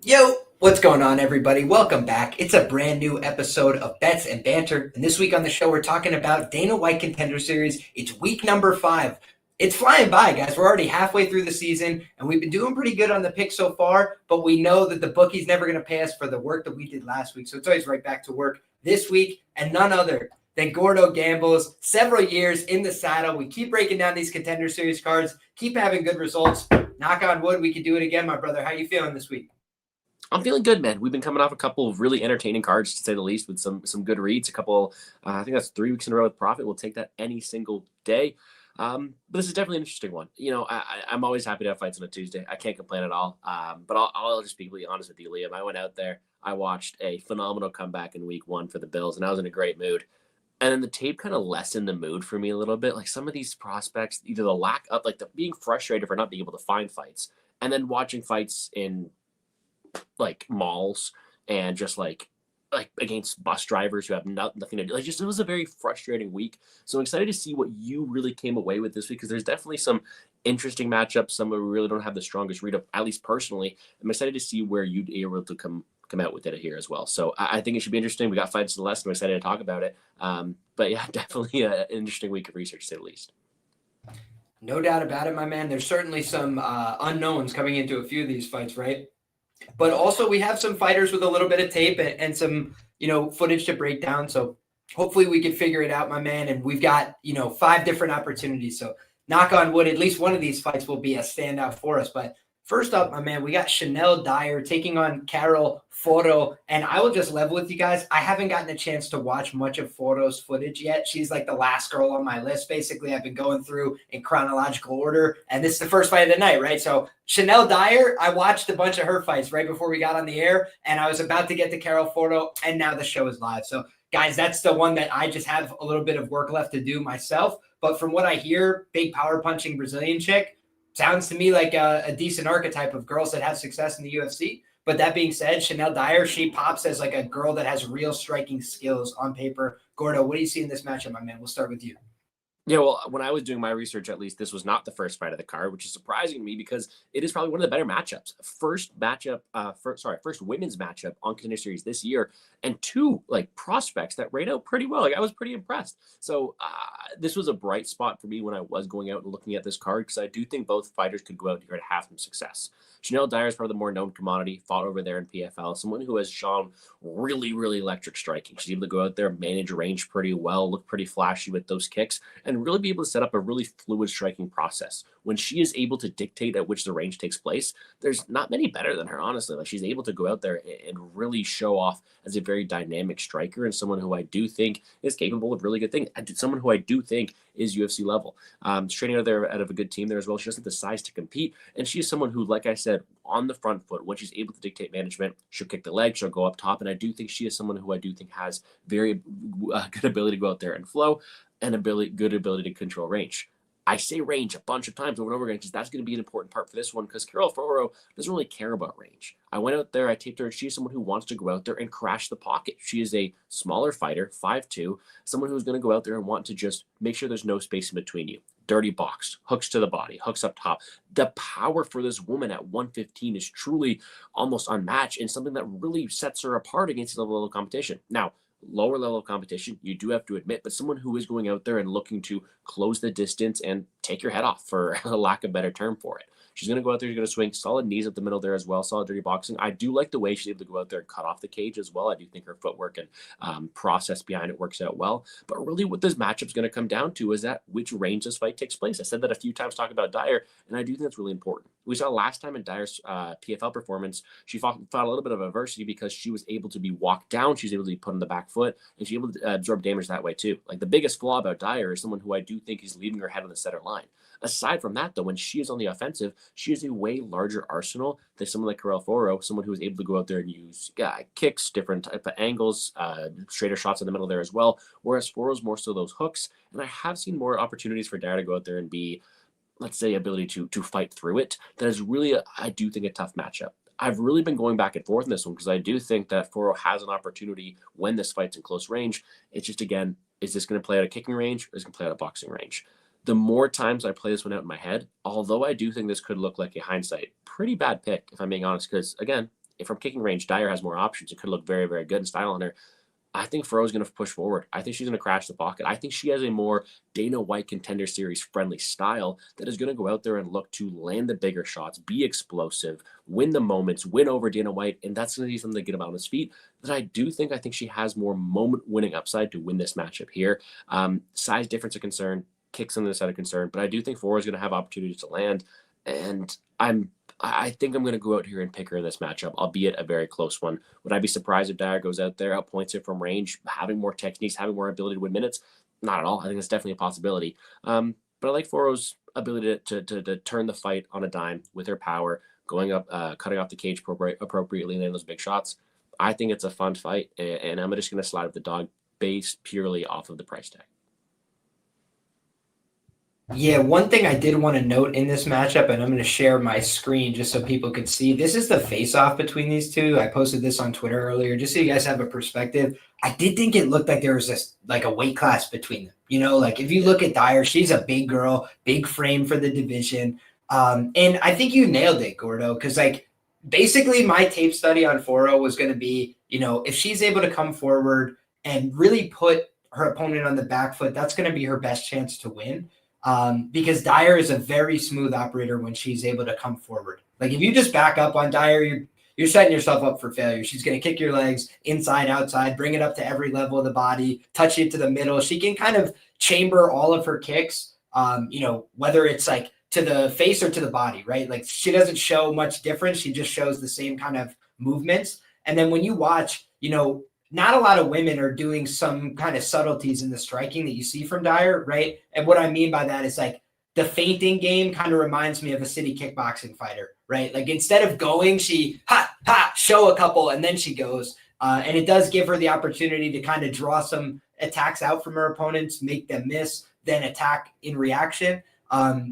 Yo, what's going on, everybody? Welcome back. It's a brand new episode of Bets and Banter. And this week on the show, we're talking about Dana White Contender Series. It's week number 5. It's flying by, guys. We're already halfway through the season, and we've been doing pretty good on the picks so far. But we know that the bookie's never going to pay us for the work that we did last week. So it's always right back to work this week, and none other than Gordo Gambles. Several years in the saddle. We keep breaking down these Contender Series cards, keep having good results. Knock on wood, we can do it again, my brother. How you feeling this week? I'm feeling good, man. We've been coming off a couple of really entertaining cards, to say the least, with some good reads. A couple, I think that's 3 weeks in a row with profit. We'll take that any single day. But this is definitely an interesting one. I'm always happy to have fights on a Tuesday. I can't complain at all. But I'll just be completely honest with you, Liam. I went out there. I watched a phenomenal comeback in week 1 for the Bills, and I was in a great mood. And then the tape kind of lessened the mood for me a little bit. Like some of these prospects, either the lack of, like the being frustrated for not being able to find fights, and then watching fights in like malls and just like against bus drivers who have nothing to do. Like, just it was a very frustrating week. So I'm excited to see what you really came away with this week, because there's definitely some interesting matchups. Some we really don't have the strongest read of, at least personally. I'm excited to see where you'd be able to come out with it here as well. So I think it should be interesting. We got fights to the left, and I'm excited to talk about it. But yeah, definitely an interesting week of research, to say the least. No doubt about it, my man. There's certainly some unknowns coming into a few of these fights, right? But also we have some fighters with a little bit of tape and some, footage to break down. So hopefully we can figure it out, my man. And we've got, 5 different opportunities. So knock on wood, at least one of these fights will be a standout for us. But first up, my man, we got Shanelle Dyer taking on Foro. And I will just level with you guys. I haven't gotten a chance to watch much of Foro's footage yet. She's like the last girl on my list. Basically, I've been going through in chronological order. And this is the first fight of the night, right? So Shanelle Dyer, I watched a bunch of her fights right before we got on the air. And I was about to get to Foro. And now the show is live. So guys, that's the one that I just have a little bit of work left to do myself. But from what I hear, big power punching Brazilian chick, sounds to me like a decent archetype of girls that have success in the UFC. But that being said, Shanelle Dyer, she pops as like a girl that has real striking skills on paper. Gordo, what do you see in this matchup, my man? We'll start with you. Yeah, well, when I was doing my research, at least, this was not the first fight of the card, which is surprising to me because it is probably one of the better matchups. First women's matchup on Contender Series this year, and 2 like prospects that rate out pretty well. Like, I was pretty impressed. So this was a bright spot for me when I was going out and looking at this card, because I do think both fighters could go out here and have some success. Shanelle Dyer is probably the more known commodity, fought over there in PFL, someone who has shown really, really electric striking. She's able to go out there, manage range pretty well, look pretty flashy with those kicks, and really be able to set up a really fluid striking process. When she is able to dictate at which the range takes place, there's not many better than her, honestly. Like, she's able to go out there and really show off as a very dynamic striker, and someone who I do think is capable of really good things. Someone who I do think is UFC level. She's training out there out of a good team there as well. She doesn't have the size to compete, and she is someone who, like I said, on the front foot, when she's able to dictate management, she'll kick the leg, she'll go up top, and I do think she is someone who I do think has very good ability to go out there and flow, and good ability to control range. I say range a bunch of times over and over again because that's going to be an important part for this one, because Foro doesn't really care about range. I went out there, I taped her, and she's someone who wants to go out there and crash the pocket. She is a smaller fighter, 5'2", someone who's going to go out there and want to just make sure there's no space in between you. Dirty box, hooks to the body, hooks up top. The power for this woman at 115 is truly almost unmatched, and something that really sets her apart against the level of competition. Now, lower level of competition, you do have to admit, but someone who is going out there and looking to close the distance and take your head off, for a lack of a better term for it. She's going to go out there, she's going to swing solid knees up the middle there as well, solid dirty boxing. I do like the way she's able to go out there and cut off the cage as well. I do think her footwork and process behind it works out well. But really what this matchup's going to come down to is that which range this fight takes place. I said that a few times talking about Dyer, and I do think that's really important. We saw last time in Dyer's PFL performance, she fought a little bit of adversity because she was able to be walked down, she was able to be put on the back foot, and she was able to absorb damage that way too. Like, the biggest flaw about Dyer is someone who I do think is leaving her head on the center line. Aside from that, though, when she is on the offensive, she has a way larger arsenal than someone like Foro, someone who is able to go out there and use kicks, different type of angles, straighter shots in the middle there as well, whereas Foro's more so those hooks. And I have seen more opportunities for Dyer to go out there and be, let's say, ability to fight through it. That is really, I do think, a tough matchup. I've really been going back and forth in this one because I do think that Foro has an opportunity when this fight's in close range. It's just, again, is this going to play at a kicking range or is it going to play at a boxing range? The more times I play this one out in my head, although I do think this could look like a hindsight pretty bad pick, if I'm being honest, because, again, if from kicking range, Dyer has more options. It could look very, very good in style on her. I think Foro's going to push forward. I think she's going to crash the pocket. I think she has a more Dana White Contender Series friendly style that is going to go out there and look to land the bigger shots, be explosive, win the moments, win over Dana White, and that's going to be something to get him on his feet. But I think she has more moment winning upside to win this matchup here. Size difference of concern, kicks on the side of concern, but I do think Foro is going to have opportunities to land, and I think I'm going to go out here and pick her in this matchup, albeit a very close one. Would I be surprised if Dyer goes out there, outpoints it from range, having more techniques, having more ability to win minutes? Not at all. I think that's definitely a possibility. But I like Foro's ability to turn the fight on a dime with her power, going up, cutting off the cage appropriately, and then those big shots. I think it's a fun fight, and I'm just going to slide with the dog based purely off of the price tag. Yeah, one thing I did want to note in this matchup, and I'm going to share my screen just so people could see, this is the face-off between these two. I posted this on Twitter earlier just so you guys have a perspective. I did think it looked like there was this like a weight class between them. You know, like if you look at Dyer, she's a big girl, big frame for the division. And I think you nailed it, Gordo, because like basically my tape study on Foro was going to be, you know, if she's able to come forward and really put her opponent on the back foot, that's going to be her best chance to win. Because Dyer is a very smooth operator when she's able to come forward. Like if you just back up on Dyer, you're setting yourself up for failure. She's going to kick your legs inside, outside, bring it up to every level of the body, touch it to the middle. She can kind of chamber all of her kicks, you know, whether it's like to the face or to the body, right? Like she doesn't show much difference. She just shows the same kind of movements. And then when you watch, you know, not a lot of women are doing some kind of subtleties in the striking that you see from Dyer, right? And what I mean by that is like the feinting game kind of reminds me of a city kickboxing fighter, right? Like instead of going, she show a couple and then she goes. And it does give her the opportunity to kind of draw some attacks out from her opponents, make them miss, then attack in reaction.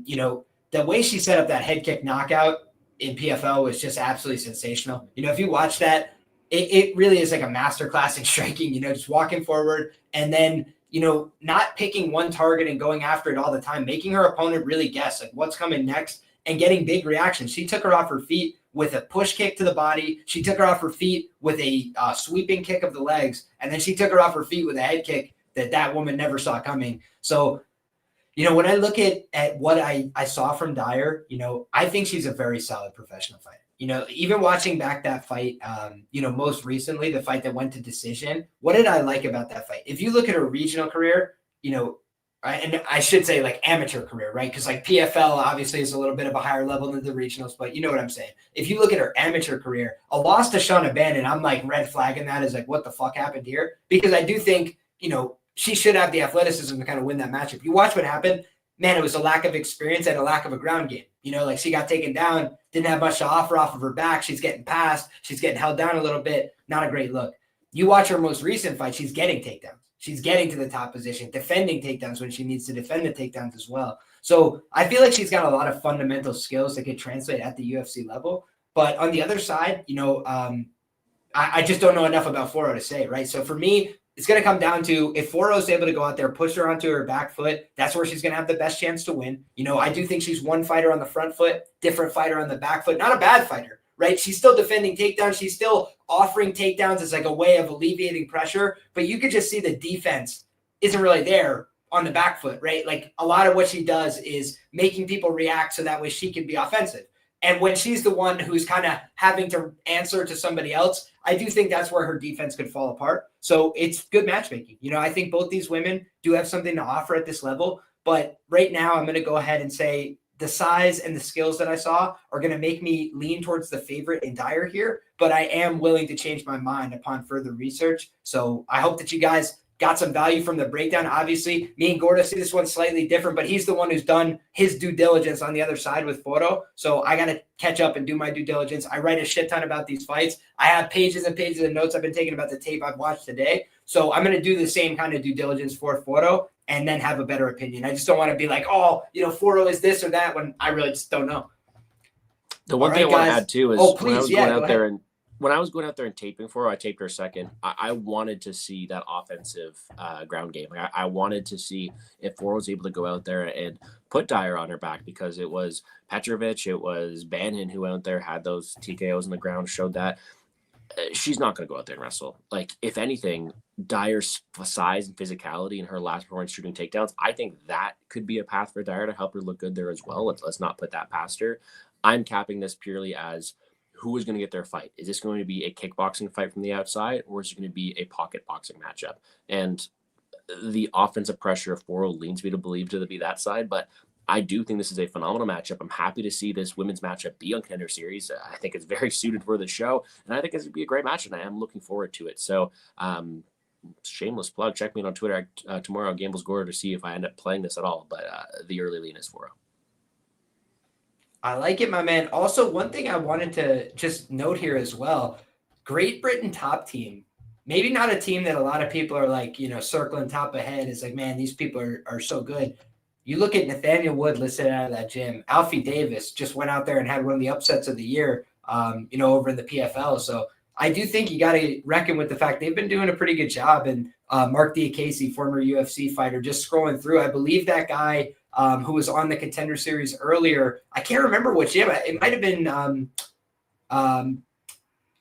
You know, the way she set up that head kick knockout in PFL was just absolutely sensational. You know, if you watch that, it really is like a masterclass in striking, you know, just walking forward and then, you know, not picking one target and going after it all the time, making her opponent really guess like what's coming next and getting big reactions. She took her off her feet with a push kick to the body. She took her off her feet with a sweeping kick of the legs. And then she took her off her feet with a head kick that woman never saw coming. So, you know, when I look at what I saw from Dyer, you know, I think she's a very solid professional fighter. You know, even watching back that fight, you know, most recently, the fight that went to decision, what did I like about that fight? If you look at her regional career, you know, and I should say like amateur career, right? Because like PFL obviously is a little bit of a higher level than the regionals, but you know what I'm saying? If you look at her amateur career, a loss to Shauna Bannon, I'm like red flagging that as like, what the fuck happened here? Because I do think, you know, she should have the athleticism to kind of win that matchup. You watch what happened, man, it was a lack of experience and a lack of a ground game. You know, like she got taken down, didn't have much to offer off of her back. She's getting passed. She's getting held down a little bit. Not a great look. You watch her most recent fight, she's getting takedowns. She's getting to the top position, defending takedowns when she needs to defend the takedowns as well. So I feel like she's got a lot of fundamental skills that could translate at the UFC level. But on the other side, you know, I just don't know enough about Foro to say, right? So for me, it's going to come down to if Foro is able to go out there, push her onto her back foot, that's where she's going to have the best chance to win. You know, I do think she's one fighter on the front foot, different fighter on the back foot, not a bad fighter, right? She's still defending takedowns. She's still offering takedowns as like a way of alleviating pressure, but you could just see the defense isn't really there on the back foot, right? Like a lot of what she does is making people react so that way she can be offensive. And when she's the one who's kind of having to answer to somebody else, I do think that's where her defense could fall apart. So it's good matchmaking. You know, I think both these women do have something to offer at this level. But right now, I'm going to go ahead and say the size and the skills that I saw are going to make me lean towards the favorite in Dyer here. But I am willing to change my mind upon further research. So I hope that you guys got some value from the breakdown. Obviously, me and Gordo see this one slightly different, but he's the one who's done his due diligence on the other side with Foro. So I got to catch up and do my due diligence. I write a shit ton about these fights. I have pages and pages of notes I've been taking about the tape I've watched today. So I'm going to do the same kind of due diligence for Foro and then have a better opinion. I just don't want to be like, oh, you know, Foro is this or that when I really just don't know. The one thing I want to add too is when I was going out there and taping for her, I taped her second. I wanted to see that offensive ground game. Like I wanted to see if Foro was able to go out there and put Dyer on her back because it was Petrovic, it was Bannon who went out there, had those TKOs in the ground, showed that. she's not going to go out there and wrestle. Like, if anything, Dyer's size and physicality in her last performance shooting takedowns, I think that could be a path for Dyer to help her look good there as well. Let's not put that past her. I'm capping this purely as who is going to get their fight. Is this going to be a kickboxing fight from the outside, or is it going to be a pocket boxing matchup? And the offensive pressure of Foro leads me to believe to be that side, but I do think this is a phenomenal matchup. I'm happy to see this women's matchup be on Contender Series. I think it's very suited for the show, and I think it's going to be a great match, and I am looking forward to it. So, shameless plug. Check me out on Twitter tomorrow, Gambles Gordo, to see if I end up playing this at all. But the early lean is Foro. I like it, my man. Also, one thing I wanted to just note here as well, Great Britain top team. Maybe not a team that a lot of people are like, circling top ahead. It's like, man, these people are so good. You look at Nathaniel Wood listed out of that gym. Alfie Davis just went out there and had one of the upsets of the year, over in the PFL. So I do think you got to reckon with the fact they've been doing a pretty good job. And Mark Diakese, former UFC fighter, just scrolling through, I believe that guy who was on the Contender Series earlier, I can't remember which gym. It might have been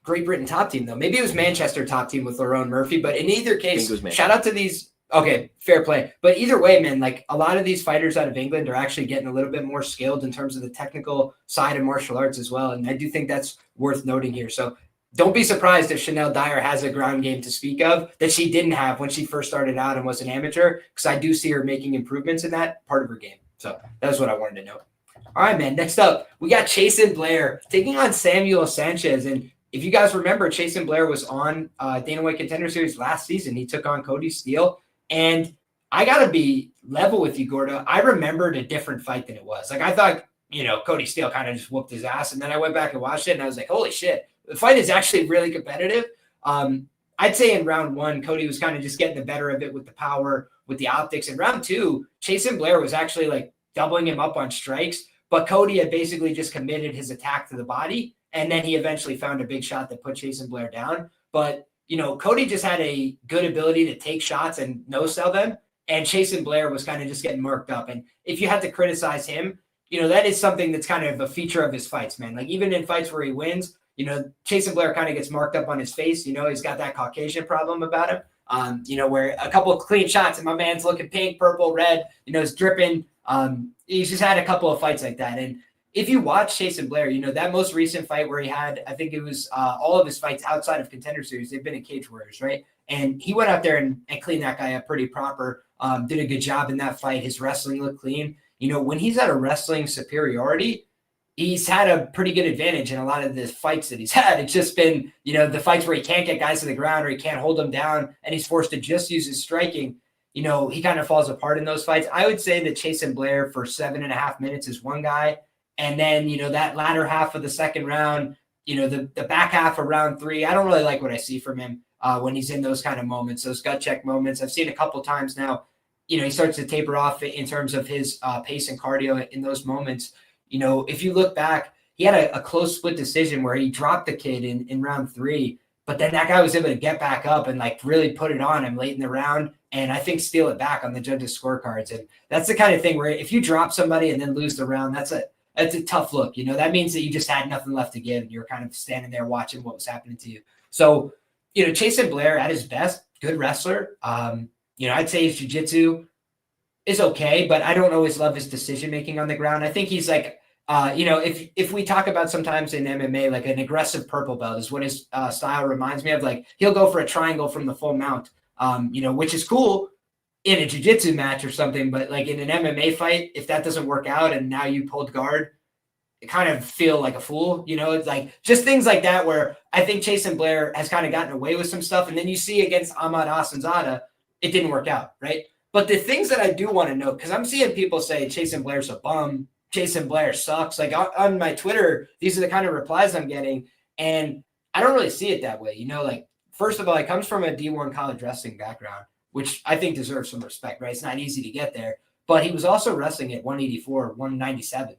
Great Britain top team, though. Maybe it was Manchester top team with Lerryan Murphy. But in either case, shout out to these. Okay, fair play. But either way, man, like a lot of these fighters out of England are actually getting a little bit more skilled in terms of the technical side of martial arts as well. And I do think that's worth noting here. So don't be surprised if Shanelle Dyer has a ground game to speak of that she didn't have when she first started out and was an amateur, because I do see her making improvements in that part of her game. So that's what I wanted to note. All right, man. Next up, we got Chasen Blair taking on Samuel Sanches. And if you guys remember, Chasen Blair was on Dana White Contender Series last season. He took on Cody Steele. And I got to be level with you, Gordo. I remembered a different fight than it was. Like, I thought, Cody Steele kind of just whooped his ass. And then I went back and watched it, and I was like, holy shit, the fight is actually really competitive. I'd say in round one, Cody was kind of just getting the better of it with the power, with the optics. In round two, Chasen Blair was actually like doubling him up on strikes. But Cody had basically just committed his attack to the body. And then he eventually found a big shot that put Chasen Blair down. But Cody just had a good ability to take shots and no-sell them, and Chasen Blair was kind of just getting marked up. And if you had to criticize him, that is something that's kind of a feature of his fights, man. Like, even in fights where he wins, Chasen Blair kind of gets marked up on his face. He's got that Caucasian problem about him, where a couple of clean shots and my man's looking pink, purple, red, it's dripping. He's just had a couple of fights like that. And if you watch Chasen Blair, that most recent fight where he had, I think it was all of his fights outside of Contender Series, they've been in Cage Warriors, right? And he went out there and cleaned that guy up pretty proper, did a good job in that fight. His wrestling looked clean. When he's at a wrestling superiority, he's had a pretty good advantage in a lot of the fights that he's had. It's just been, the fights where he can't get guys to the ground or he can't hold them down and he's forced to just use his striking. He kind of falls apart in those fights. I would say that Chasen Blair for 7.5 minutes is one guy. And then, that latter half of the second round, the back half of round 3, I don't really like what I see from him when he's in those kind of moments, those gut check moments. I've seen a couple times now, he starts to taper off in terms of his pace and cardio in those moments. If you look back, he had a close split decision where he dropped the kid in round 3, but then that guy was able to get back up and like really put it on him late in the round. And I think steal it back on the judges' scorecards. And that's the kind of thing where if you drop somebody and then lose the round, that's a tough look. That means that you just had nothing left to give. And you're kind of standing there watching what was happening to you. So, Chasen Blair at his best, good wrestler. I'd say his jiu-jitsu is okay, but I don't always love his decision-making on the ground. I think he's like, if we talk about sometimes in MMA, like an aggressive purple belt is what his style reminds me of. Like, he'll go for a triangle from the full mount, which is cool in a jiu-jitsu match or something, but like in an MMA fight, if that doesn't work out and now you pulled guard, you kind of feel like a fool. It's like just things like that where I think Chasen Blair has kind of gotten away with some stuff. And then you see against Ahmad Hassanzada, it didn't work out, right? But the things that I do want to know, because I'm seeing people say Chasen Blair's a bum, Chasen Blair sucks. Like on my Twitter, these are the kind of replies I'm getting. And I don't really see it that way. Like, first of all, he comes from a D1 college wrestling background, which I think deserves some respect, right? It's not easy to get there. But he was also wrestling at 184, 197.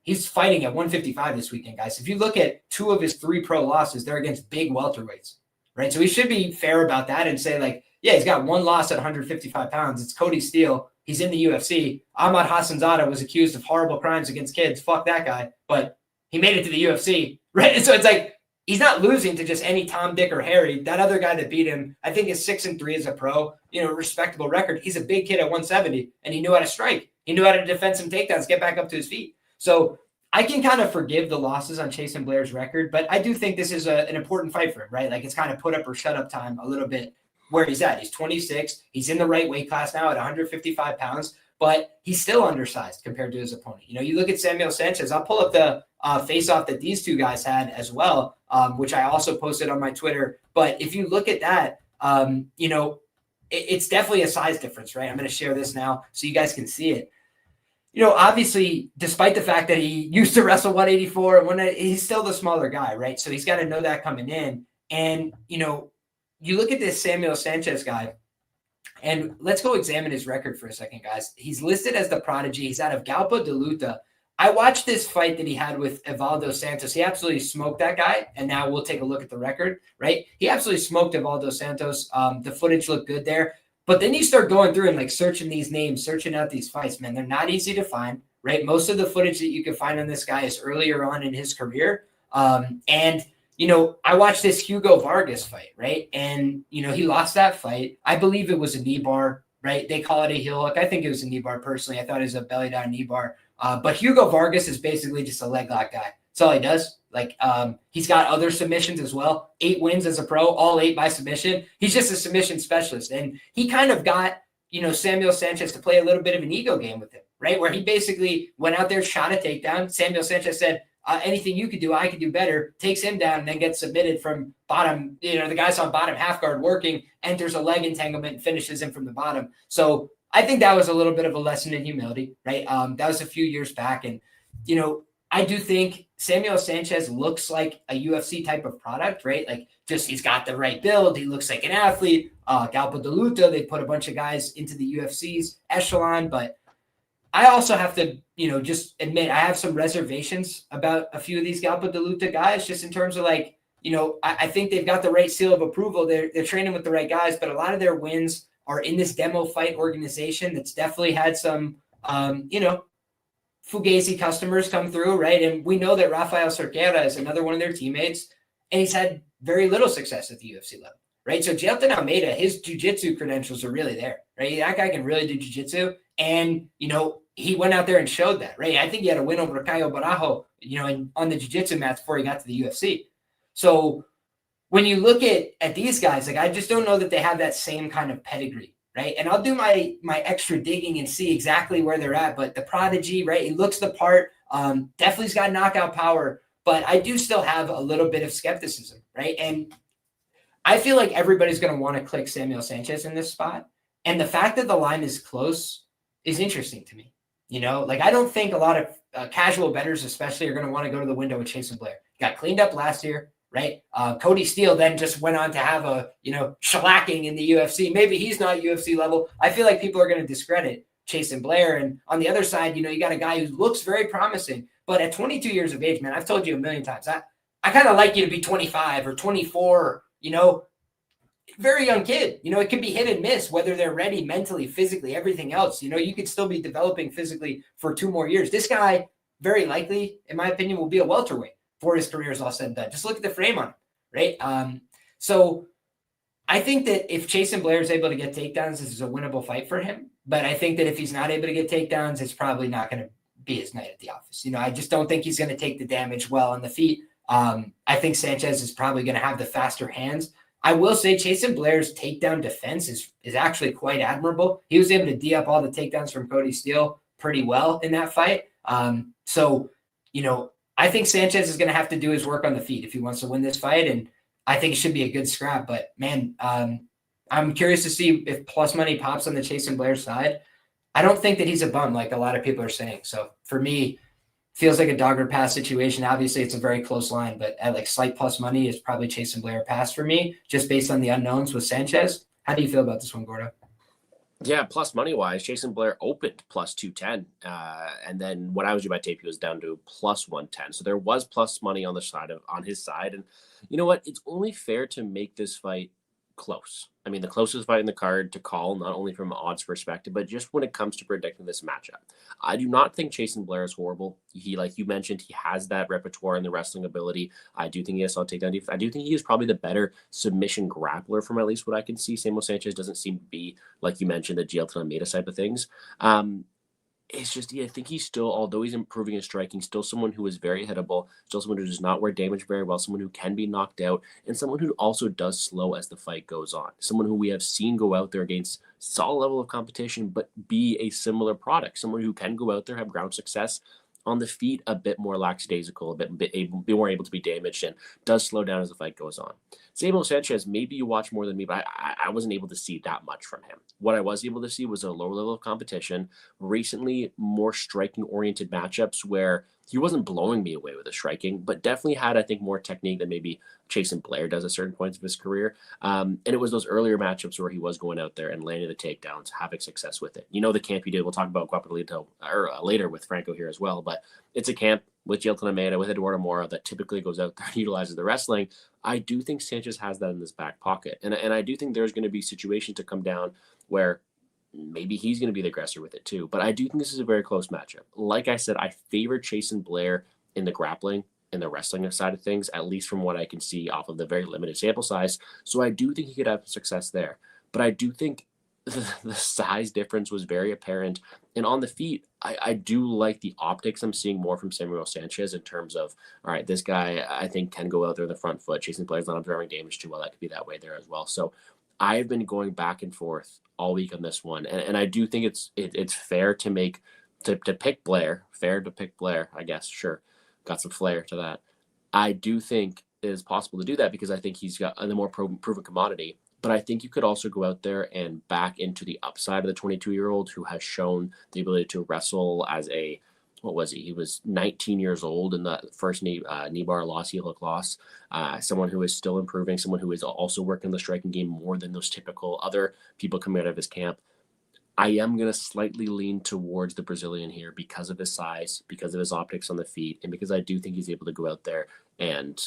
He's fighting at 155 this weekend, guys. If you look at 2 of his 3 pro losses, they're against big welterweights, right? So we should be fair about that and say, like, yeah, he's got 1 loss at 155 pounds. It's Cody Steele. He's in the UFC. Ahmad Hassanzada was accused of horrible crimes against kids. Fuck that guy. But he made it to the UFC, right? And so it's like, he's not losing to just any Tom, Dick, or Harry. That other guy that beat him, I think, is 6-3 as a pro. Respectable record. He's a big kid at 170, and he knew how to strike. He knew how to defend some takedowns, get back up to his feet. So I can kind of forgive the losses on Chasen Blair's record, but I do think this is an important fight for him, right? Like, it's kind of put up or shut up time a little bit where he's at. He's 26. He's in the right weight class now at 155 pounds, but he's still undersized compared to his opponent. You look at Samuel Sanches. I'll pull up the face-off that these two guys had as well, which I also posted on my Twitter. But if you look at that, it's definitely a size difference, right? I'm going to share this now so you guys can see it. Obviously, despite the fact that he used to wrestle 184, he's still the smaller guy, right? So he's got to know that coming in. And, you look at this Samuel Sanches guy, and let's go examine his record for a second, guys. He's listed as the prodigy. He's out of Galpa de Luta. I watched this fight that he had with Evaldo Santos. He absolutely smoked that guy, and now we'll take a look at the record, right? He absolutely smoked Evaldo Santos. The footage looked good there. But then you start going through and like searching these names, searching out these fights, man. They're not easy to find, right? Most of the footage that you can find on this guy is earlier on in his career. I watched this Hugo Vargas fight, right? And, he lost that fight. I believe it was a knee bar, right? They call it a heel hook. I think it was a knee bar personally. I thought it was a belly down knee bar. But Hugo Vargas is basically just a leg lock guy. That's all he does. Like, he's got other submissions as well. 8 wins as a pro, all 8 by submission. He's just a submission specialist. And he kind of got, Samuel Sanches to play a little bit of an ego game with him, right? Where he basically went out there, shot a takedown. Samuel Sanches said, anything you could do, I could do better, takes him down and then gets submitted from bottom. The guy's on bottom half guard working, enters a leg entanglement and finishes him from the bottom. So I think that was a little bit of a lesson in humility, right? That was a few years back. And, I do think Samuel Sanches looks like a UFC type of product, right? Like, just he's got the right build. He looks like an athlete. Galpa de Luta, they put a bunch of guys into the UFC's echelon. But I also have to, just admit I have some reservations about a few of these Galpa de Luta guys, just in terms of like, I think they've got the right seal of approval. They're training with the right guys, but a lot of their wins are in this demo fight organization that's definitely had some, Fugazi customers come through, right? And we know that Rafael Cerquera is another one of their teammates, and he's had very little success at the UFC level, right? So Jelton Almeida, his jiu-jitsu credentials are really there, right? That guy can really do jiu-jitsu, and, he went out there and showed that, right? I think he had a win over Caio Barajo, on the jiu-jitsu mats before he got to the UFC. So when you look at these guys, like, I just don't know that they have that same kind of pedigree, right? And I'll do my extra digging and see exactly where they're at. But the prodigy, right? He looks the part. Definitely's got knockout power. But I do still have a little bit of skepticism, right? And I feel like everybody's going to want to click Samuel Sanches in this spot. And the fact that the line is close is interesting to me. I don't think a lot of casual bettors especially are going to want to go to the window with Chasen Blair. He got cleaned up last year, right? Cody Steele then just went on to have a, shellacking in the UFC. Maybe he's not UFC level. I feel like people are going to discredit Chasen Blair. And on the other side, you got a guy who looks very promising, but at 22 years of age, man, I've told you a million times, I kind of like you to be 25 or 24, very young kid. It can be hit and miss, whether they're ready mentally, physically, everything else. You could still be developing physically for 2 more years. This guy, very likely, in my opinion, will be a welterweight before his career is all said and done. Just look at the frame on him, right? So I think that if Chasen Blair is able to get takedowns, this is a winnable fight for him. But I think that if he's not able to get takedowns, it's probably not going to be his night at the office. I just don't think he's going to take the damage well on the feet. I think Sanches is probably going to have the faster hands. I will say Chasen Blair's takedown defense is actually quite admirable. He was able to D up all the takedowns from Cody Steele pretty well in that fight. I think Sanches is going to have to do his work on the feet if he wants to win this fight, and I think it should be a good scrap. But, man, I'm curious to see if plus money pops on the Chasen Blair side. I don't think that he's a bum like a lot of people are saying. So, for me, feels like a dog or pass situation. Obviously, it's a very close line, but at like slight plus money is probably Chasen Blair pass for me, just based on the unknowns with Sanches. How do you feel about this one, Gordo? Yeah, plus money wise, Chasen Blair opened plus 210, and then when I was doing my tape, he was down to plus 110. So there was plus money on his side, and you know what? It's only fair to make this fight close. I mean, the closest fight in the card to call, not only from an odds perspective, but just when it comes to predicting this matchup. I do not think Chasen Blair is horrible. He, like you mentioned, he has that repertoire and the wrestling ability. I do think he has solid takedown defense. I do think he is probably the better submission grappler from at least what I can see. Samuel Sanches doesn't seem to be, like you mentioned, the GL Almeida type of things. It's just, I think he's still, although he's improving his striking, still someone who is very hittable, still someone who does not wear damage very well, someone who can be knocked out, and someone who also does slow as the fight goes on. Someone who we have seen go out there against solid level of competition, but be a similar product. Someone who can go out there, have ground success, on the feet, a bit more lackadaisical, a bit more able to be damaged, and does slow down as the fight goes on. Samuel Sanches, maybe you watch more than me, but I wasn't able to see that much from him. What I was able to see was a lower level of competition, recently more striking-oriented matchups where he wasn't blowing me away with the striking, but definitely had, I think, more technique than maybe Chasen Blair does at certain points of his career. And it was those earlier matchups where he was going out there and landing the takedowns, having success with it. You know, the camp he did, we'll talk about Guapalito later with Franco here as well, but it's a camp with Gilton Almeida, with Eduardo Mora that typically goes out there and utilizes the wrestling. I do think Sanches has that in his back pocket. And I do think there's going to be situations to come down where maybe he's going to be the aggressor with it too. But I do think this is a very close matchup. Like I said, I favor Chasen Blair in the grappling and the wrestling side of things, at least from what I can see off of the very limited sample size. So I do think he could have success there. But I do think the size difference was very apparent. And on the feet, I do like the optics I'm seeing more from Samuel Sanches in terms of, all right, this guy I think can go out there in the front foot. Chasen Blair's not observing damage too well. That could be that way there as well. So I've been going back and forth all week on this one. And I do think it's fair to pick Blair. Fair to pick Blair, I guess. Sure. Got some flair to that. I do think it is possible to do that because I think he's got the more proven commodity. But I think you could also go out there and back into the upside of the 22-year-old who has shown the ability to wrestle as a, what was he? He was 19 years old in the first knee bar loss, heel hook loss. Someone who is still improving, someone who is also working the striking game more than those typical other people coming out of his camp. I am going to slightly lean towards the Brazilian here because of his size, because of his optics on the feet, and because I do think he's able to go out there and,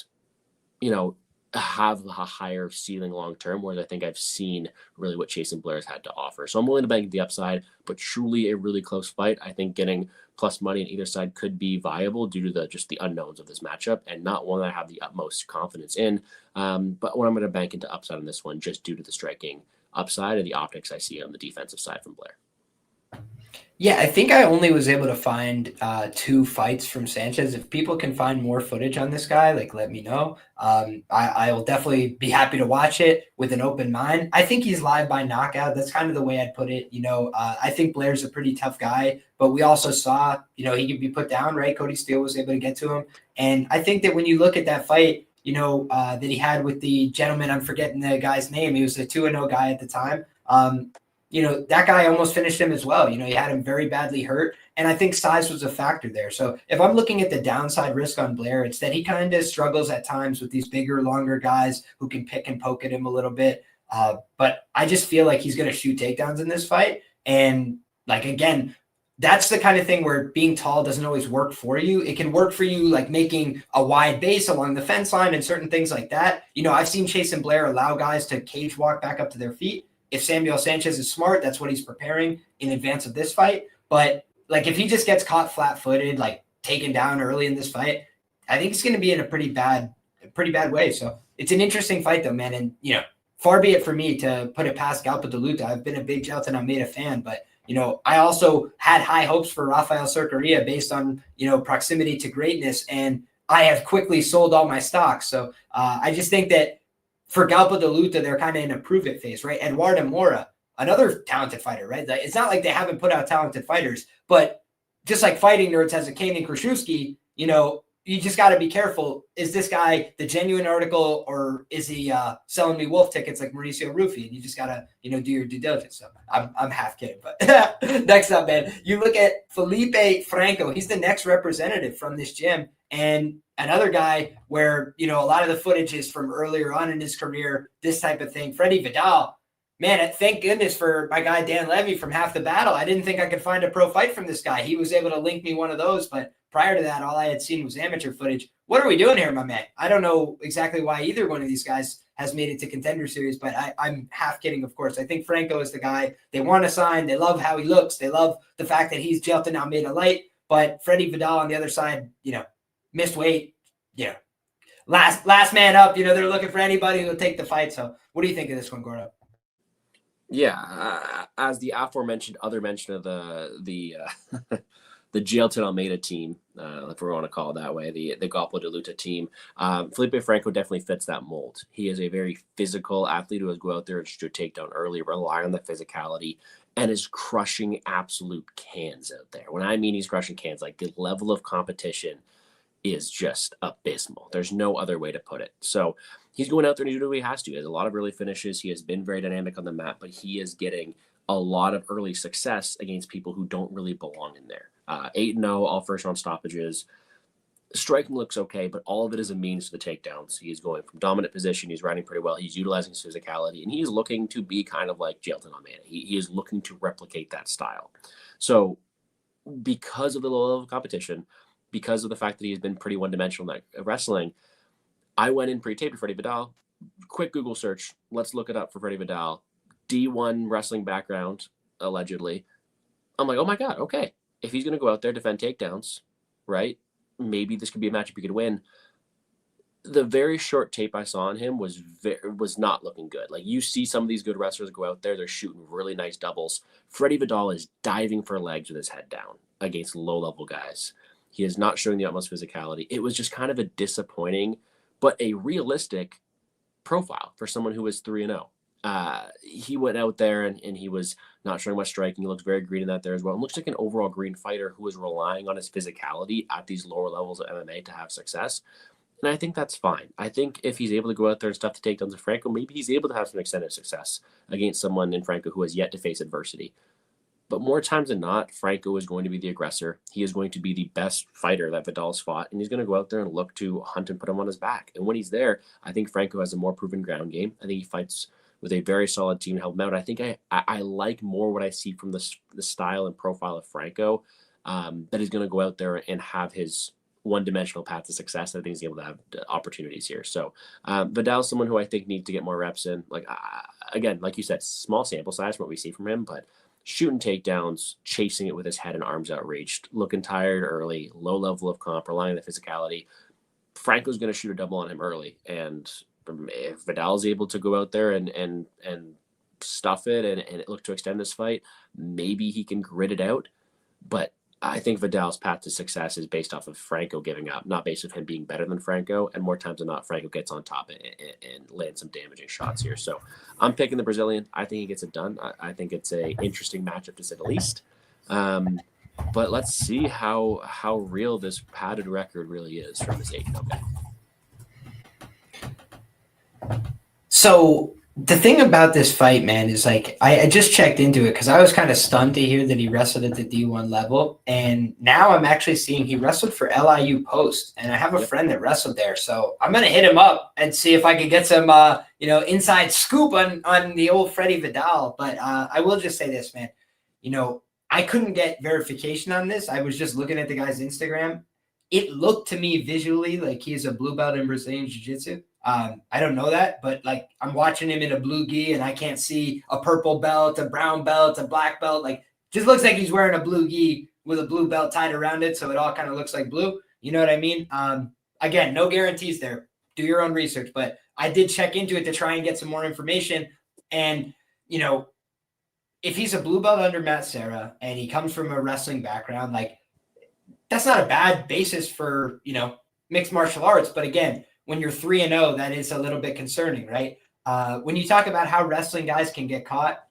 you know, have a higher ceiling long term, whereas I think I've seen really what Chasen Blair has had to offer. So I'm willing to bank the upside, but truly a really close fight. I think getting plus money on either side could be viable due to just the unknowns of this matchup, and not one that I have the utmost confidence in. But when I'm going to bank into upside on this one, just due to the striking upside and the optics I see on the defensive side from Blair. Yeah, I think I only was able to find 2 fights from Sanches. If people can find more footage on this guy, like, let me know. I will definitely be happy to watch it with an open mind. I think he's live by knockout. That's kind of the way I'd put it. You know, I think Blair's a pretty tough guy, but we also saw, you know, he could be put down, right? Cody Steele was able to get to him. And I think that when you look at that fight, you know, that he had with the gentleman, I'm forgetting the guy's name. He was a 2-0 guy at the time. You know, that guy almost finished him as well. You know, he had him very badly hurt. And I think size was a factor there. So if I'm looking at the downside risk on Blair, it's that he kind of struggles at times with these bigger, longer guys who can pick and poke at him a little bit. But I just feel like he's going to shoot takedowns in this fight. And, like, again, that's the kind of thing where being tall doesn't always work for you. It can work for you, like making a wide base along the fence line and certain things like that. You know, I've seen Chasen Blair allow guys to cage walk back up to their feet. If Samuel Sanches is smart, that's what he's preparing in advance of this fight. But, like, if he just gets caught flat-footed, like taken down early in this fight, I think he's going to be in a pretty bad way. So it's an interesting fight, though, man. And, you know, far be it for me to put it past Galpa de Luta. I've been a big Gelton Almeida fan, but, you know, I also had high hopes for Rafael Cerqueira based on, you know, proximity to greatness, and I have quickly sold all my stocks. So I just think that for Galpa de Luta, they're kind of in a prove-it phase, right? Eduardo Mora, another talented fighter, right? It's not like they haven't put out talented fighters, but just like Fighting Nerds has a Kanan Kraszewski, you know, you just got to be careful. Is this guy the genuine article, or is he selling me wolf tickets like Mauricio Ruffi? And you just got to, you know, do your due diligence. So I'm half kidding, but next up, man, you look at Felipe Franco. He's the next representative from this gym. And another guy where, you know, a lot of the footage is from earlier on in his career, this type of thing. Freddy Vidal, man, thank goodness for my guy Dan Levy from Half the Battle. I didn't think I could find a pro fight from this guy. He was able to link me one of those, but prior to that, all I had seen was amateur footage. What are we doing here, my man? I don't know exactly why either one of these guys has made it to Contender Series, but I'm half kidding, of course. I think Franco is the guy they want to sign. They love how he looks. They love the fact that he's Gelton Almeida light. But Freddy Vidal on the other side, missed weight, last man up. They're looking for anybody who'll take the fight. So what do you think of this one, Gordo? Yeah, as the aforementioned other mention of the the Gelton Almeida team, if we want to call it that way, the Goplo de Luta team, Felipe Franco definitely fits that mold. He is a very physical athlete who has go out there and shoot a takedown early, rely on the physicality, and is crushing absolute cans out there. When I mean he's crushing cans, like the level of competition is just abysmal. There's no other way to put it. So he's going out there and doing what he has to. He has a lot of early finishes. He has been very dynamic on the mat, but he is getting a lot of early success against people who don't really belong in there. 8-0, all first round stoppages. Striking looks okay, but all of it is a means to the takedowns. He's going from dominant position. He's riding pretty well. He's utilizing his physicality, and he's looking to be kind of like Gelton Almeida. He is looking to replicate that style. So because of the low level of competition, because of the fact that he has been pretty one-dimensional at wrestling, I went in pre-taped to Freddy Vidal. Quick Google search. Let's look it up for Freddy Vidal. D1 wrestling background, allegedly. I'm like, oh my God, okay. If he's going to go out there, defend takedowns, right? Maybe this could be a matchup he could win. The very short tape I saw on him was not looking good. Like, you see some of these good wrestlers go out there, they're shooting really nice doubles. Freddy Vidal is diving for legs with his head down against low-level guys. He is not showing the utmost physicality. It was just kind of a disappointing, but a realistic profile for someone who was 3-0. He went out there and he was not showing much striking. He looks very green in that there as well. It looks like an overall green fighter who is relying on his physicality at these lower levels of MMA to have success. And I think that's fine. I think if he's able to go out there and stuff the takedowns of Franco, maybe he's able to have some extended success against someone in Franco who has yet to face adversity. But more times than not, Franco is going to be the aggressor. He is going to be the best fighter that Vidal's fought, and he's going to go out there and look to hunt and put him on his back. And when he's there, I think Franco has a more proven ground game. I think he fights with a very solid team to help him out. I think I like more what I see from the style and profile of Franco, that is going to go out there and have his one-dimensional path to success. I think he's able to have opportunities here. So Vidal's someone who I think needs to get more reps in. Like, again, like you said, small sample size from what we see from him, but shooting takedowns, chasing it with his head and arms outreached, looking tired early, low level of comp, relying on the physicality. Franco's going to shoot a double on him early. And if Vidal is able to go out there and stuff it and look to extend this fight, maybe he can grit it out. But I think Vidal's path to success is based off of Franco giving up, not based on him being better than Franco. And more times than not, Franco gets on top and lands some damaging shots here. So I'm picking the Brazilian. I think he gets it done. I think it's a interesting matchup to say the least. But let's see how real this padded record really is from his 8-0 guy. So the thing about this fight, man, is like I just checked into it because I was kind of stunned to hear that he wrestled at the D1 level. And now I'm actually seeing he wrestled for LIU Post. And I have a friend that wrestled there. So I'm going to hit him up and see if I can get some, inside scoop on the old Freddy Vidal. But I will just say this, man. I couldn't get verification on this. I was just looking at the guy's Instagram. It looked to me visually like he's a blue belt in Brazilian Jiu-Jitsu. I don't know that, but like I'm watching him in a blue gi and I can't see a purple belt, a brown belt, a black belt. Like, just looks like he's wearing a blue gi with a blue belt tied around it. So it all kind of looks like blue. You know what I mean? Again, no guarantees there. Do your own research, but I did check into it to try and get some more information. And, if he's a blue belt under Matt Serra and he comes from a wrestling background, like that's not a bad basis for, mixed martial arts. But again, when you're 3-0, that is a little bit concerning, right? When you talk about how wrestling guys can get caught,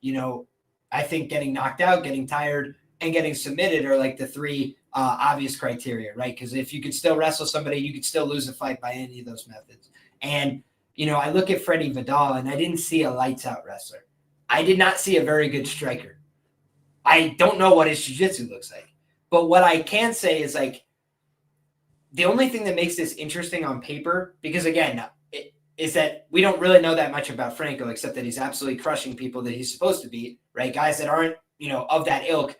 I think getting knocked out, getting tired, and getting submitted are like the three obvious criteria, right? Because if you could still wrestle somebody, you could still lose a fight by any of those methods. And, I look at Freddy Vidal and I didn't see a lights out wrestler. I did not see a very good striker. I don't know what his jiu-jitsu looks like. But what I can say is like, the only thing that makes this interesting on paper, because again, is that we don't really know that much about Franco, except that he's absolutely crushing people that he's supposed to be, right? Guys that aren't, of that ilk.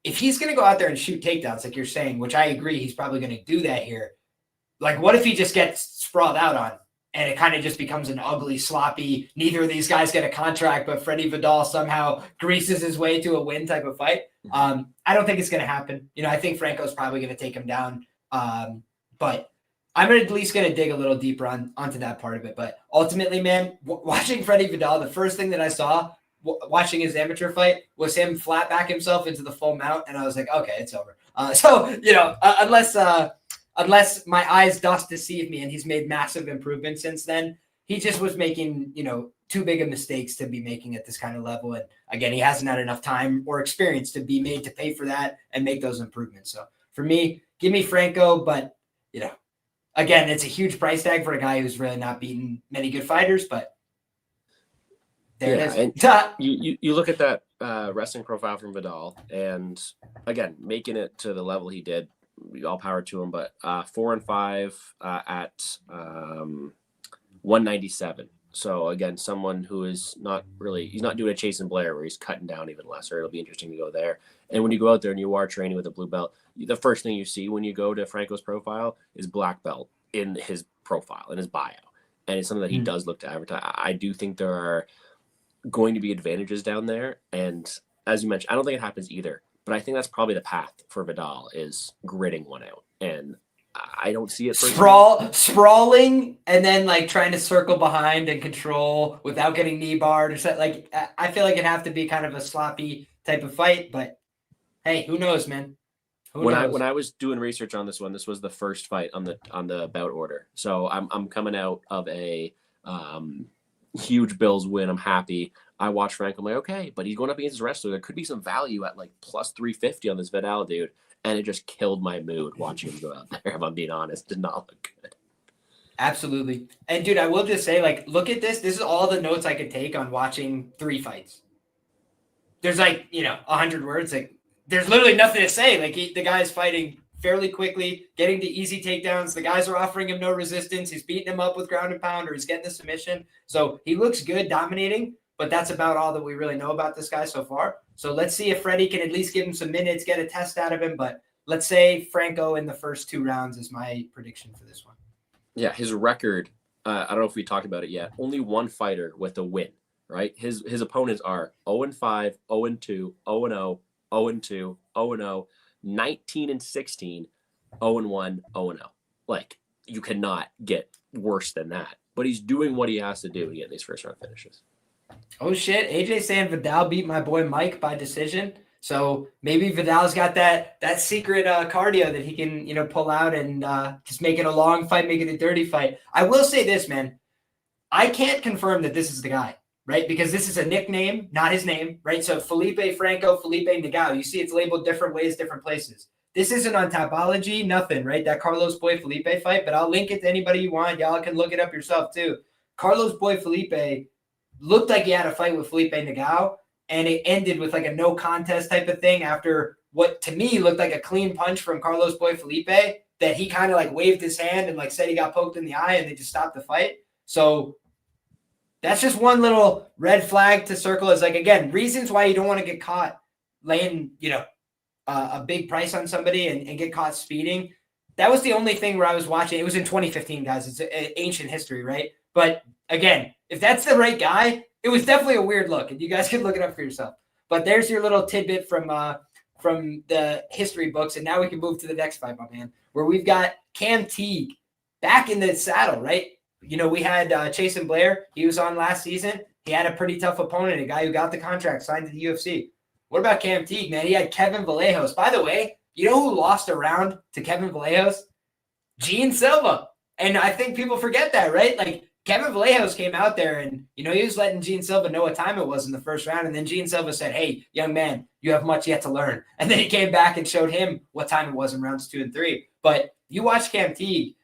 if he's going to go out there and shoot takedowns, like you're saying, which I agree, he's probably going to do that here. Like, what if he just gets sprawled out on and it kind of just becomes an ugly, sloppy, neither of these guys get a contract, but Freddy Vidal somehow greases his way to a win type of fight? I don't think it's going to happen. I think Franco's probably going to take him down. But I'm at least going to dig a little deeper onto that part of it. But ultimately, man, watching Freddy Vidal, the first thing that I saw watching his amateur fight was him flat back himself into the full mount. And I was like, okay, it's over. Unless my eyes does deceive me and he's made massive improvements since then, he just was making, too big of mistakes to be making at this kind of level. And again, he hasn't had enough time or experience to be made to pay for that and make those improvements. So for me, give me Franco, but again, it's a huge price tag for a guy who's really not beaten many good fighters, but there it is. And you look at that wrestling profile from Vidal, and again, making it to the level he did, all power to him, but 4-5 at 197. So again, someone who is he's not doing a Chasen Blair where he's cutting down even less, or it'll be interesting to go there. And when you go out there and you are training with a blue belt, the first thing you see when you go to Franco's profile is black belt in his profile, in his bio. And it's something that he does look to advertise. I do think there are going to be advantages down there. And as you mentioned, I don't think it happens either, but I think that's probably the path for Vidal, is gritting one out. And I don't see it sprawling and then like trying to circle behind and control without getting knee barred or something. Like, I feel like it'd have to be kind of a sloppy type of fight, but hey, who knows, man? When I was doing research on this one, this was the first fight on the bout order. So I'm coming out of a huge Bills win. I'm happy. I watched Franco. I'm like, okay, but he's going up against his wrestler. There could be some value at like plus 350 on this Vidal dude. And it just killed my mood watching him go out there. If I'm being honest, it did not look good. Absolutely. And dude, I will just say, like, look at this. This is all the notes I could take on watching 3 fights. There's 100 words. Like, there's literally nothing to say. Like, the guy's fighting fairly quickly, getting to easy takedowns. The guys are offering him no resistance. He's beating him up with ground and pound, or he's getting the submission. So he looks good dominating, but that's about all that we really know about this guy so far. So let's see if Freddy can at least give him some minutes, get a test out of him. But let's say Franco in the first 2 rounds is my prediction for this one. Yeah, his record, I don't know if we talked about it yet, only one fighter with a win, right? His opponents are 0-5, 0-2, 0-0, 0-2, 0-0, 19-16, 0-1, 0-0. Like, you cannot get worse than that. But he's doing what he has to do to get these first round finishes. Oh shit! AJ saying Vidal beat my boy Mike by decision. So maybe Vidal's got that secret cardio that he can pull out and just make it a long fight, make it a dirty fight. I will say this, man. I can't confirm that this is the guy, right? Because this is a nickname, not his name, right? So Felipe Franco, Felipe Nagao. You see it's labeled different ways, different places. This isn't on Tapology, nothing, right? That Carlos Boy Felipe fight, but I'll link it to anybody you want. Y'all can look it up yourself too. Carlos Boy Felipe looked like he had a fight with Felipe Nagao, and it ended with like a no contest type of thing after what to me looked like a clean punch from Carlos Boy Felipe that he kind of like waved his hand and like said he got poked in the eye, and they just stopped the fight. So that's just one little red flag to circle as, like, again, reasons why you don't want to get caught laying, a big price on somebody and get caught speeding. That was the only thing where I was watching. It was in 2015, guys. It's ancient history, right? But again, if that's the right guy, it was definitely a weird look, and you guys can look it up for yourself. But there's your little tidbit from the history books, and now we can move to the next fight, my man, where we've got Cam Teague back in the saddle, right? We had Chasen Blair. He was on last season. He had a pretty tough opponent, a guy who got the contract signed to the UFC. What about Cam Teague, man? He had Kevin Vallejos. By the way, you know who lost a round to Kevin Vallejos? Gene Silva. And I think people forget that, right? Like, Kevin Vallejos came out there and, he was letting Gene Silva know what time it was in the first round. And then Gene Silva said, hey, young man, you have much yet to learn. And then he came back and showed him what time it was in rounds 2 and 3. But you watch Cam Teague,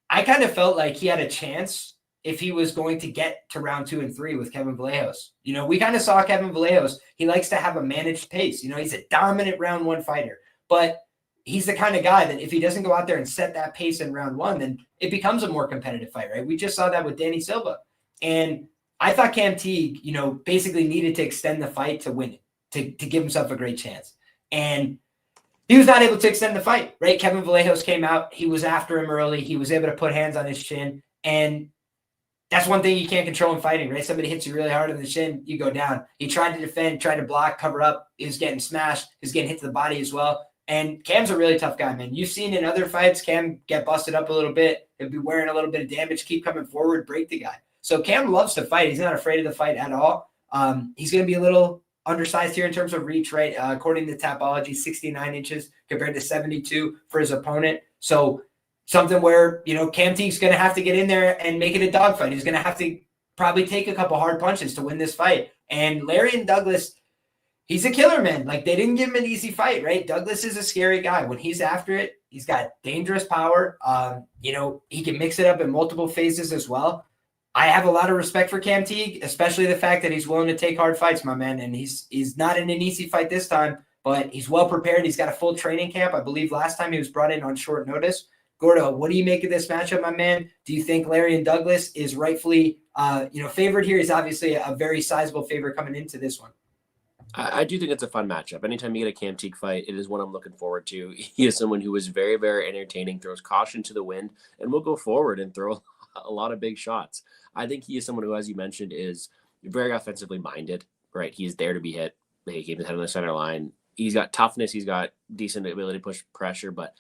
I kind of felt like he had a chance if he was going to get to round 2 and 3 with Kevin Vallejos. We kind of saw Kevin Vallejos. He likes to have a managed pace. He's a dominant round 1 fighter. But he's the kind of guy that if he doesn't go out there and set that pace in round 1, then it becomes a more competitive fight, right? We just saw that with Danny Silva. And I thought Cam Teague, basically needed to extend the fight to win it, to give himself a great chance. And he was not able to extend the fight, right? Kevin Vallejos came out. He was after him early. He was able to put hands on his chin. And that's one thing you can't control in fighting, right? Somebody hits you really hard on the chin, you go down. He tried to defend, tried to block, cover up. He was getting smashed. He was getting hit to the body as well. And Cam's a really tough guy, man. You've seen in other fights, Cam get busted up a little bit. He'll be wearing a little bit of damage, keep coming forward, break the guy. So Cam loves to fight. He's not afraid of the fight at all. He's going to be a little undersized here in terms of reach, right? According to Tapology, 69 inches compared to 72 for his opponent. So something where, Cam Teague's going to have to get in there and make it a dogfight. He's going to have to probably take a couple hard punches to win this fight. And Lerryan Douglas, he's a killer, man. Like, they didn't give him an easy fight, right? Douglas is a scary guy. When he's after it, he's got dangerous power. He can mix it up in multiple phases as well. I have a lot of respect for Cam Teague, especially the fact that he's willing to take hard fights, my man. And he's not in an easy fight this time, but he's well prepared. He's got a full training camp. I believe last time he was brought in on short notice. Gordo, what do you make of this matchup, my man? Do you think Lerryan Douglas is rightfully, favored here? He's obviously a very sizable favorite coming into this one. I do think it's a fun matchup. Anytime you get a Cam Teague fight, it is one I'm looking forward to. He is someone who is very, very entertaining, throws caution to the wind, and will go forward and throw a lot of big shots. I think he is someone who, as you mentioned, is very offensively minded, right? He's there to be hit. He keeps his head on the center line. He's got toughness. He's got decent ability to push pressure, but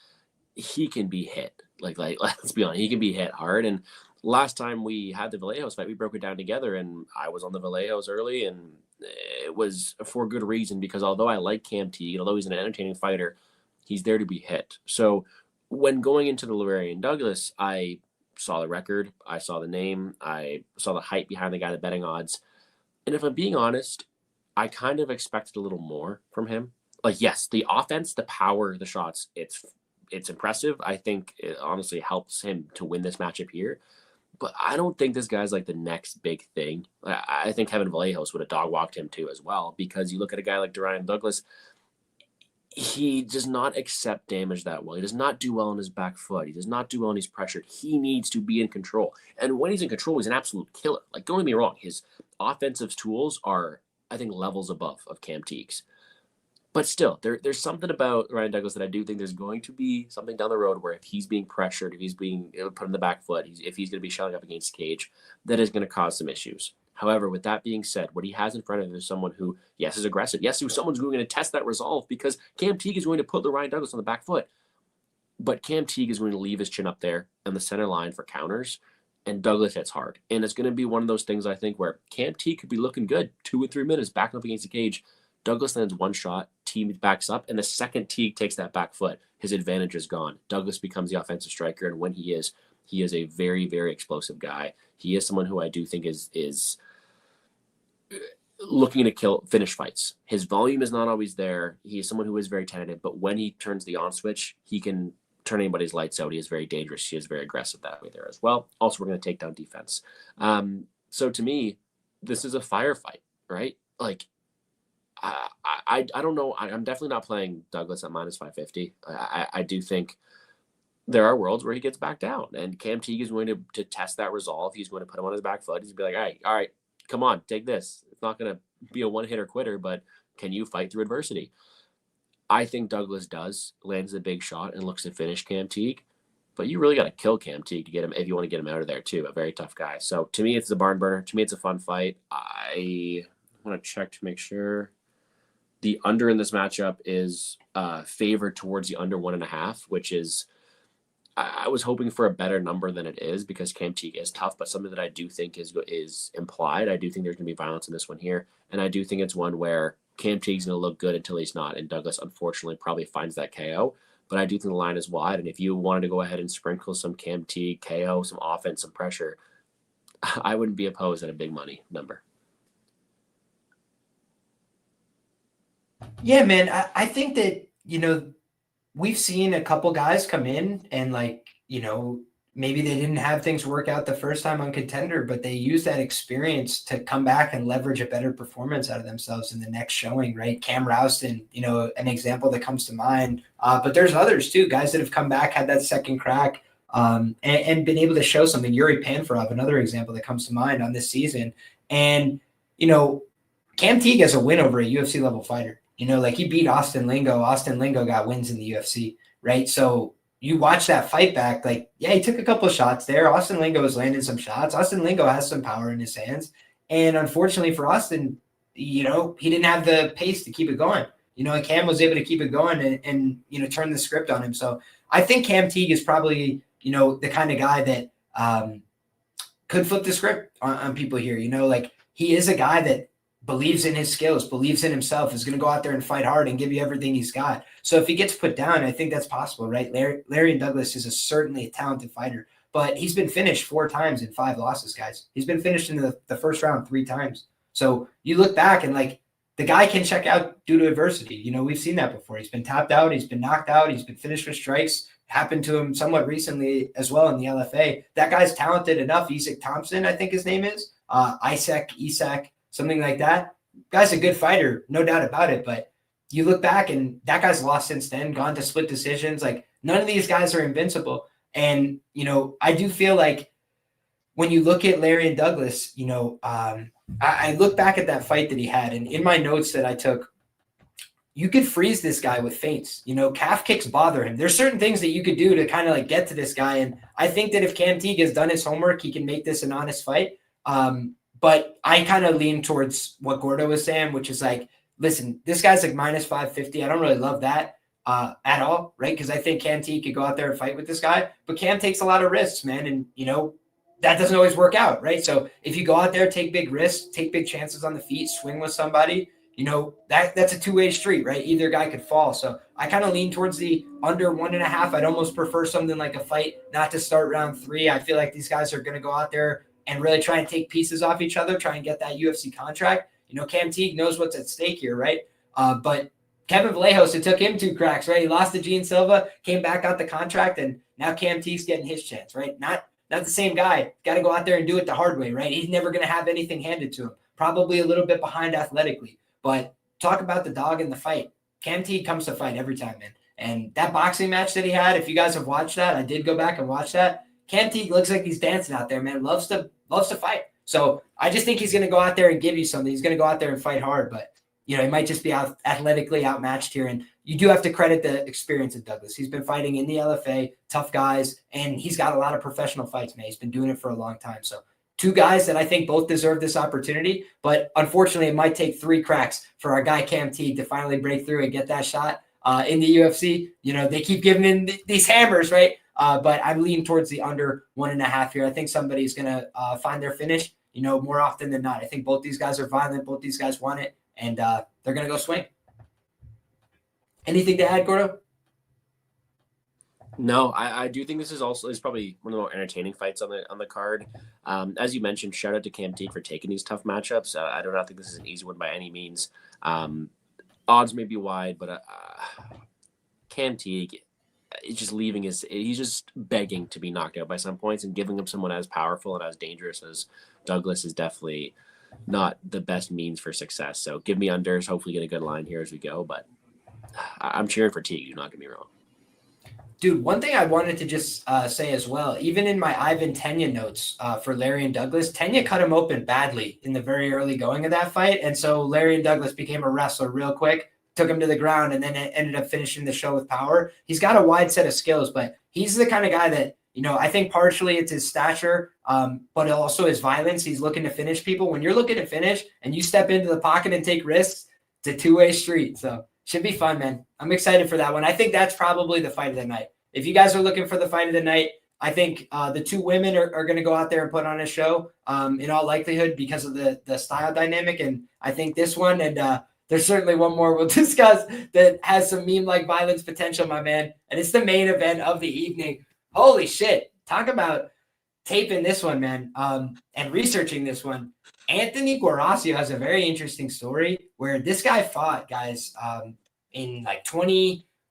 he can be hit. Like let's be honest, he can be hit hard. And last time we had the Vallejos fight, we broke it down together, and I was on the Vallejos early, and it was for good reason, because although I like Cam Teague, although he's an entertaining fighter, he's there to be hit. So when going into the Lerryan Douglas, I saw the record, I saw the name, I saw the hype behind the guy, the betting odds. And if I'm being honest, I kind of expected a little more from him. Like, yes, the offense, the power, the shots, it's impressive. I think it honestly helps him to win this matchup here. But I don't think this guy's like the next big thing. I think Kevin Vallejos would have dog walked him too as well, because you look at a guy like Lerryan Douglas, he does not accept damage that well. He does not do well on his back foot. He does not do well when he's pressured. He needs to be in control. And when he's in control, he's an absolute killer. Like, don't get me wrong, his offensive tools are, I think, levels above of Cam Teague's. But still, there's something about Lerryan Douglas that I do think there's going to be something down the road where if he's being pressured, if he's being put in the back foot, if he's going to be shelling up against Cage, that is going to cause some issues. However, with that being said, what he has in front of him is someone who, yes, is aggressive. Yes, someone's going to test that resolve, because Cam Teague is going to put Lerryan Douglas on the back foot. But Cam Teague is going to leave his chin up there on the center line for counters, and Douglas hits hard. And it's going to be one of those things, I think, where Cam Teague could be looking good 2 or 3 minutes backing up against the cage. Douglas lands one shot, Teague backs up, and the second Teague takes that back foot, his advantage is gone. Douglas becomes the offensive striker, and when he is a very, very explosive guy. He is someone who I do think is looking to finish fights. His volume is not always there. He is someone who is very tentative, but when he turns the on switch, he can turn anybody's lights out. He is very dangerous. He is very aggressive that way there as well. Also, we're going to take down defense. So to me, this is a firefight, right? Like, I don't know. I'm definitely not playing Douglas at minus 550. I do think there are worlds where he gets back down, and Cam Teague is going to test that resolve. He's going to put him on his back foot. He's going to be like, all right, come on, take this. It's not going to be a one-hitter quitter, but can you fight through adversity? I think Douglas lands a big shot and looks to finish Cam Teague, but you really got to kill Cam Teague to get him if you want to get him out of there too. A very tough guy. So to me, it's a barn burner. To me, it's a fun fight. I want to check to make sure. The under in this matchup is favored towards the under 1.5, which is, I was hoping for a better number than it is, because Cam Teague is tough, but something that I do think is implied. I do think there's going to be violence in this one here, and I do think it's one where Cam Teague's going to look good until he's not, and Douglas unfortunately probably finds that KO. But I do think the line is wide, and if you wanted to go ahead and sprinkle some Cam Teague KO, some offense, some pressure, I wouldn't be opposed at a big money number. Yeah, man. I think that, we've seen a couple guys come in and maybe they didn't have things work out the first time on Contender, but they use that experience to come back and leverage a better performance out of themselves in the next showing, right? Cam Rouston, an example that comes to mind. But there's others too, guys that have come back, had that second crack, and been able to show something. Yuri Panfarov, another example that comes to mind on this season. And, Cam Teague has a win over a UFC level fighter. You know, like he beat Austin Lingo. Austin Lingo got wins in the UFC, right? So you watch that fight back, like, yeah, he took a couple of shots there. Austin Lingo was landing some shots. Austin Lingo has some power in his hands. And unfortunately for Austin, you know, he didn't have the pace to keep it going. You know, and Cam was able to keep it going and you know, turn the script on him. So I think Cam Teague is probably, you know, the kind of guy that could flip the script on people here. You know, like he is a guy that believes in his skills, believes in himself, is going to go out there and fight hard and give you everything he's got. So if he gets put down, I think that's possible, right? Lerryan Douglas is certainly a talented fighter, but he's been finished 4 times in 5 losses, guys. He's been finished in the first round 3 times. So you look back and like the guy can check out due to adversity. You know, we've seen that before. He's been tapped out. He's been knocked out. He's been finished with strikes. Happened to him somewhat recently as well in the LFA. That guy's talented enough. Isak Thompson, I think his name is. Isak, something like that. Guy's a good fighter, no doubt about it. But you look back and that guy's lost since then, gone to split decisions. Like none of these guys are invincible. And, you know, I do feel like when you look at Lerryan Douglas, you know, I look back at that fight that he had, and in my notes that I took, you could freeze this guy with feints. You know, calf kicks bother him. There's certain things that you could do to kind of like get to this guy. And I think that if Cam Teague has done his homework, he can make this an honest fight. But I kind of lean towards what Gordo was saying, which is like, listen, this guy's like minus 550. I don't really love that at all, right? Because I think Cam Teague could go out there and fight with this guy. But Cam takes a lot of risks, man. And, you know, that doesn't always work out, right? So if you go out there, take big risks, take big chances on the feet, swing with somebody, you know, that's a two-way street, right? Either guy could fall. So I kind of lean towards the under 1.5. I'd almost prefer something like a fight not to start round 3. I feel like these guys are going to go out there and really try and take pieces off each other, try and get that UFC contract. You know, Cam Teague knows what's at stake here, right? But Kevin Vallejos, it took him 2 cracks, right? He lost to Gene Silva, came back, got the contract, and now Cam Teague's getting his chance, right? Not the same guy. Got to go out there and do it the hard way, right? He's never going to have anything handed to him. Probably a little bit behind athletically. But talk about the dog in the fight. Cam Teague comes to fight every time, man. And that boxing match that he had, if you guys have watched that, I did go back and watch that. Cam Teague looks like he's dancing out there, man. Loves to fight. So I just think he's going to go out there and give you something. He's going to go out there and fight hard. But, you know, he might just be athletically outmatched here. And you do have to credit the experience of Douglas. He's been fighting in the LFA, tough guys, and he's got a lot of professional fights, man. He's been doing it for a long time. So 2 guys that I think both deserve this opportunity. But unfortunately, it might take 3 cracks for our guy Cam Teague to finally break through and get that shot in the UFC. You know, they keep giving him these hammers, right? But I'm leaning towards the under 1.5 here. I think somebody's going to find their finish, you know, more often than not. I think both these guys are violent. Both these guys want it, and they're going to go swing. Anything to add, Gordo? No, I do think this is probably one of the more entertaining fights on the card. As you mentioned, shout out to Cam Teague for taking these tough matchups. I do not think this is an easy one by any means. Odds may be wide, but Cam Teague is just he's just begging to be knocked out by some points, and giving him someone as powerful and as dangerous as Douglas is definitely not the best means for success. So give me unders, hopefully get a good line here as we go, but I'm cheering for Teague. You're not going to be wrong. Dude, one thing I wanted to just say as well, even in my Ivan Tenya notes for Lerryan Douglas, Tenya cut him open badly in the very early going of that fight. And so Lerryan Douglas became a wrestler real quick, took him to the ground, and then it ended up finishing the show with power. He's got a wide set of skills, but he's the kind of guy that, you know, I think partially it's his stature, but also his violence. He's looking to finish people. When you're looking to finish and you step into the pocket and take risks, it's a 2-way street. So should be fun, man. I'm excited for that one. I think that's probably the fight of the night. If you guys are looking for the fight of the night, I think the 2 women are going to go out there and put on a show in all likelihood because of the style dynamic. And I think this one, and there's certainly one more we'll discuss that has some meme-like violence potential, my man. And it's the main event of the evening. Holy shit. Talk about taping this one, man, and researching this one. Anthony Guarascio has a very interesting story where this guy fought, guys, in like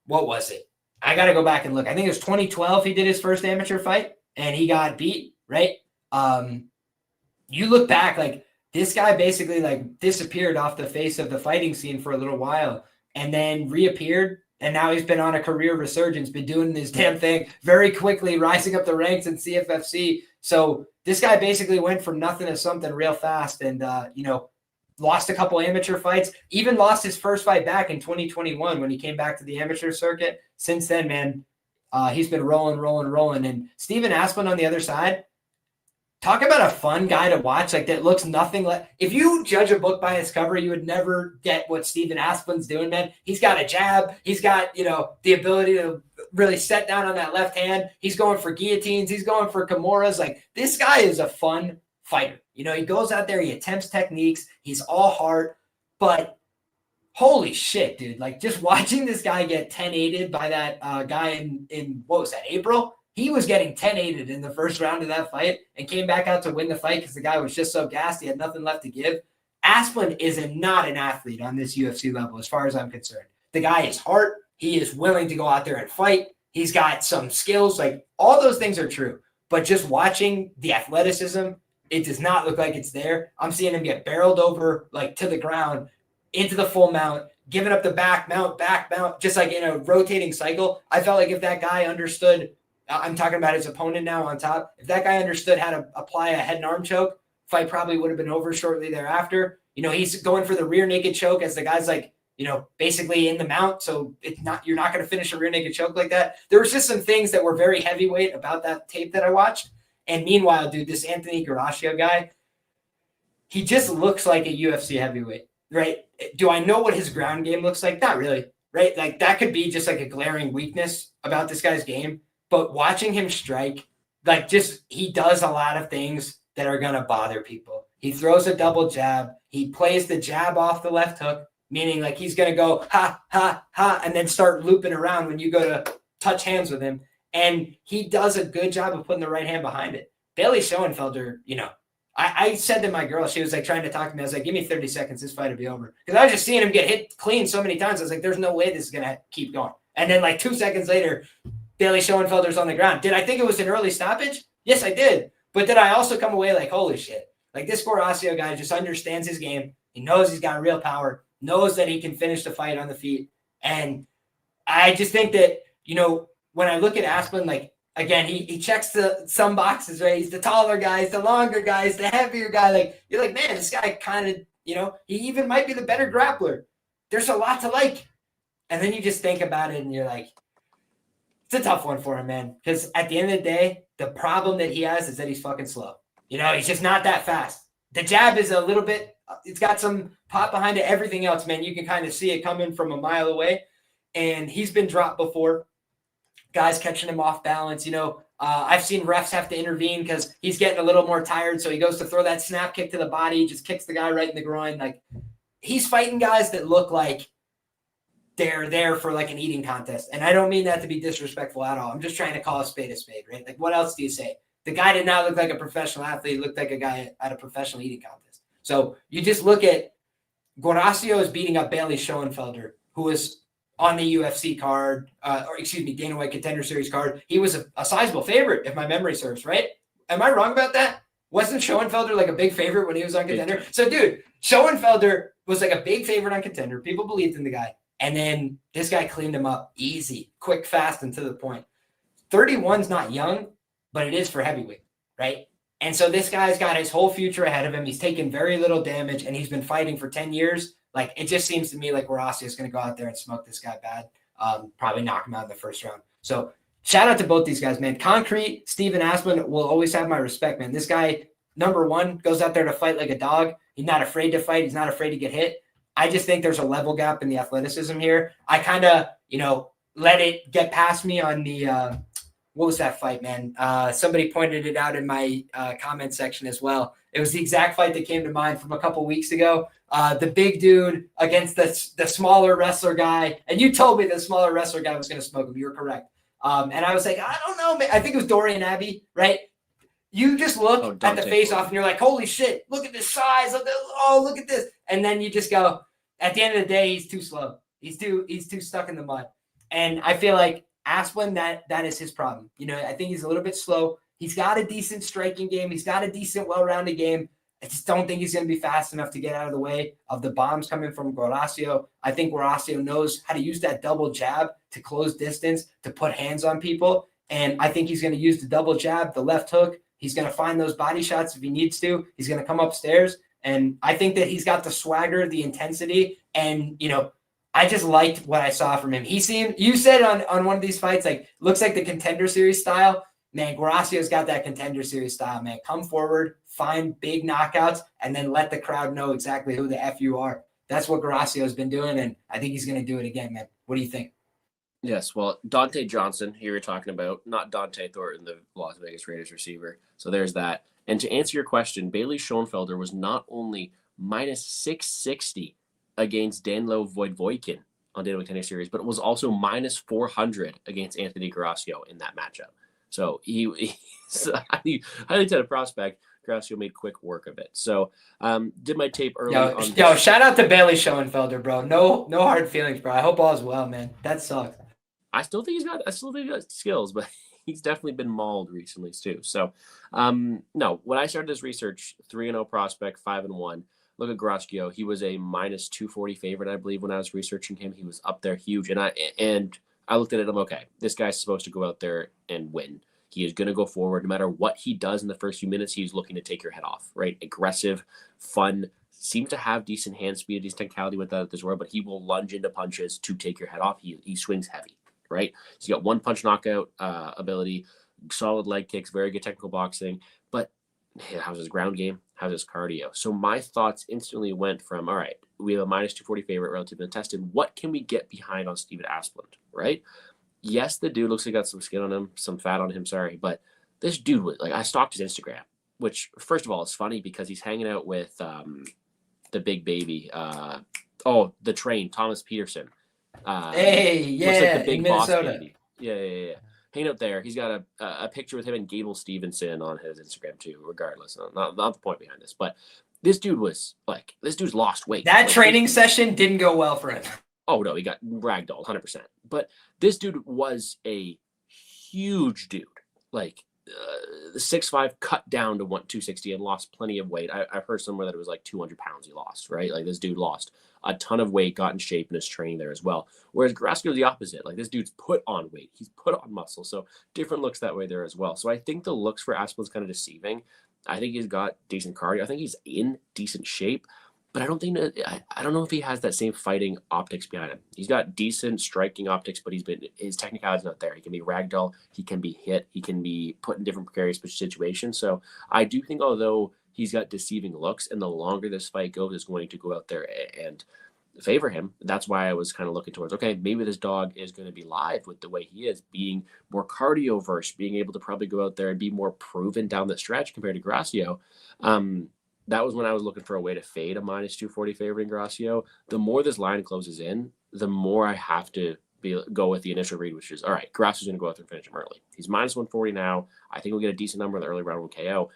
what was it? I got to go back and look. I think it was 2012 he did his first amateur fight, and he got beat, right? You look back, like, this guy basically, like, disappeared off the face of the fighting scene for a little while and then reappeared, and now he's been on a career resurgence, been doing this damn thing very quickly, rising up the ranks in CFFC. So this guy basically went from nothing to something real fast, and, you know, lost a couple amateur fights, even lost his first fight back in 2021 when he came back to the amateur circuit. Since then, man, he's been rolling. And Steven Asplund on the other side, talk about a fun guy to watch. Like, that looks nothing like, if you judge a book by its cover, you would never get what Steven Asplund's doing, man. He's got a jab. He's got, the ability to really set down on that left hand. He's going for guillotines. He's going for Kimuras. Like, this guy is a fun fighter. He goes out there, he attempts techniques. He's all heart, but holy shit, dude. Like, just watching this guy get 10-8'd by that guy in what was that, April? He was getting 10-8'd in the first round of that fight and came back out to win the fight because the guy was just so gassed. He had nothing left to give. Asplund is not an athlete on this UFC level as far as I'm concerned. The guy is heart. He is willing to go out there and fight. He's got some skills. Like, all those things are true. But just watching the athleticism, it does not look like it's there. I'm seeing him get barreled over, like, to the ground, into the full mount, giving up the back mount, just like in a rotating cycle. I felt like if that guy understood, I'm talking about his opponent now on top, if that guy understood how to apply a head and arm choke, fight probably would have been over shortly thereafter. He's going for the rear naked choke as the guy's like, basically in the mount. So you're not going to finish a rear naked choke like that. There was just some things that were very heavyweight about that tape that I watched. And meanwhile, dude, this Anthony Guarascio guy, he just looks like a UFC heavyweight, right? Do I know what his ground game looks like? Not really, right? Like, that could be just like a glaring weakness about this guy's game. But watching him strike, like, just, he does a lot of things that are going to bother people. He throws a double jab. He plays the jab off the left hook, meaning like he's going to go ha, ha, ha, and then start looping around when you go to touch hands with him. And he does a good job of putting the right hand behind it. Bailey Schoenfelder, I said to my girl, she was like trying to talk to me. I was like, give me 30 seconds. This fight will be over. Because I was just seeing him get hit clean so many times. I was like, there's no way this is going to keep going. And then like 2 seconds later, Bailey Schoenfelder's on the ground. Did I think it was an early stoppage? Yes, I did. But did I also come away like, holy shit. Like, this Guarascio guy just understands his game. He knows he's got real power, knows that he can finish the fight on the feet. And I just think that, when I look at Asplund, like, again, he checks some boxes, right? He's the taller guy, he's the longer guy, he's the heavier guy. Like, you're like, man, this guy kind of, he even might be the better grappler. There's a lot to like. And then you just think about it and you're like, it's a tough one for him, man. Because at the end of the day, the problem that he has is that he's fucking slow. He's just not that fast. The jab is a little bit, it's got some pop behind it. Everything else, man, you can kind of see it coming from a mile away. And he's been dropped before. Guys catching him off balance. I've seen refs have to intervene because he's getting a little more tired. So he goes to throw that snap kick to the body, just kicks the guy right in the groin. Like, he's fighting guys that look like they're there for like an eating contest. And I don't mean that to be disrespectful at all. I'm just trying to call a spade, right? Like, what else do you say? The guy did not look like a professional athlete. He looked like a guy at a professional eating contest. So you just look at Guarascio is beating up Bailey Schoenfelder, who is on the UFC card, Dana White Contender Series card. He was a sizable favorite, if my memory serves, right? Am I wrong about that? Wasn't Schoenfelder like a big favorite when he was on Contender? So, dude, Schoenfelder was like a big favorite on Contender. People believed in the guy. And then this guy cleaned him up easy, quick, fast, and to the point. 31's not young, but it is for heavyweight, right? And so this guy's got his whole future ahead of him. He's taken very little damage, and he's been fighting for 10 years. Like, it just seems to me like Guarascio is going to go out there and smoke this guy bad, probably knock him out in the first round. So shout out to both these guys, man. Concrete, Steven Asplund will always have my respect, man. This guy, number one, goes out there to fight like a dog. He's not afraid to fight. He's not afraid to get hit. I just think there's a level gap in the athleticism here. I kind of, let it get past me on the what was that fight, man? Somebody pointed it out in my comment section as well. It was the exact fight that came to mind from a couple weeks ago. The big dude against the smaller wrestler guy. And you told me the smaller wrestler guy was going to smoke him. You were correct. And I was like, I don't know, man. I think it was Dorian Abbey, right? You just look at the face-off and you're like, holy shit, look at this size. Look at this. And then you just go, at the end of the day, he's too slow. He's too stuck in the mud. And I feel like Asplund, that is his problem. I think he's a little bit slow. He's got a decent striking game. He's got a decent, well-rounded game. I just don't think he's going to be fast enough to get out of the way of the bombs coming from Guarascio. I think Guarascio knows how to use that double jab to close distance, to put hands on people. And I think he's going to use the double jab, the left hook. He's going to find those body shots if he needs to. He's going to come upstairs. And I think that he's got the swagger, the intensity, and, you know, I just liked what I saw from him. You said on one of these fights, like, looks like the Contender Series style. Man, Guarascio's got that Contender Series style, man. Come forward, find big knockouts, and then let the crowd know exactly who the F you are. That's what Guarascio's been doing, and I think he's going to do it again, man. What do you think? Yes, well, Dante Johnson, who you're talking about, not Dante Thornton, the Las Vegas Raiders receiver. So there's that. And to answer your question, Bailey Schoenfelder was not only minus 660 against Danilo Voivodkin on Dynamic Tennis Series, but it was also minus 400 against Anthony Guarascio in that matchup. So he's a highly touted prospect. Guarascio made quick work of it. So did my tape early. Yo, shout out to Bailey Schoenfelder, bro. No hard feelings, bro. I hope all is well, man. That sucks. I still think he's got skills, but he's definitely been mauled recently too. So no, when I started this research, 3-0 prospect, 5-1. Look at Guarascio. He was a minus 240 favorite, I believe, when I was researching him. He was up there huge. And I looked at it, I'm okay, this guy's supposed to go out there and win. He is going to go forward. No matter what he does in the first few minutes, he's looking to take your head off, right? Aggressive, fun, seems to have decent hand speed, decent technicality with that as well, but he will lunge into punches to take your head off. He swings heavy, right? He's got one punch knockout ability, solid leg kicks, very good technical boxing, but how's his ground game? How's his cardio? So my thoughts instantly went from, all right, we have a minus 240 favorite, relatively untested. What can we get behind on Steven Asplund, right? Yes, the dude looks like he got some skin on him, some fat on him, sorry. But this dude was, like, I stalked his Instagram, which, first of all, is funny because he's hanging out with the big baby. The train, Thomas Peterson. Hey, yeah, looks like the big in boss Minnesota. baby. Yeah. Hanging out there. He's got a picture with him and Gable Stevenson on his Instagram too, regardless. Not the point behind this, but this dude's lost weight. That training session didn't go well for him. Oh no, he got ragdolled 100%. But this dude was a huge dude, like 6'5", cut down to 260 and lost plenty of weight. I've heard somewhere that it was like 200 pounds he lost, right? Like this dude lost a ton of weight, got in shape in his training there as well. Whereas Guarascio's the opposite. Like this dude's put on weight. He's put on muscle. So different looks that way there as well. So I think the looks for Asplund's kind of deceiving. I think he's got decent cardio. I think he's in decent shape. But I don't know if he has that same fighting optics behind him. He's got decent striking optics, but his technicality is not there. He can be ragdoll, he can be hit, he can be put in different precarious situations. So I do think, although he's got deceiving looks, and the longer this fight goes, is going to go out there and favor him. That's why I was kind of looking towards, okay, maybe this dog is going to be live with the way he is, being more cardio versed, being able to probably go out there and be more proven down the stretch compared to Guarascio. That was when I was looking for a way to fade a minus 240 favorite in Guarascio. The more this line closes in, the more I have to go with the initial read, which is, all right, Guarascio's going to go out there and finish him early. He's minus 140 now. I think we'll get a decent number in the early round 1 KO.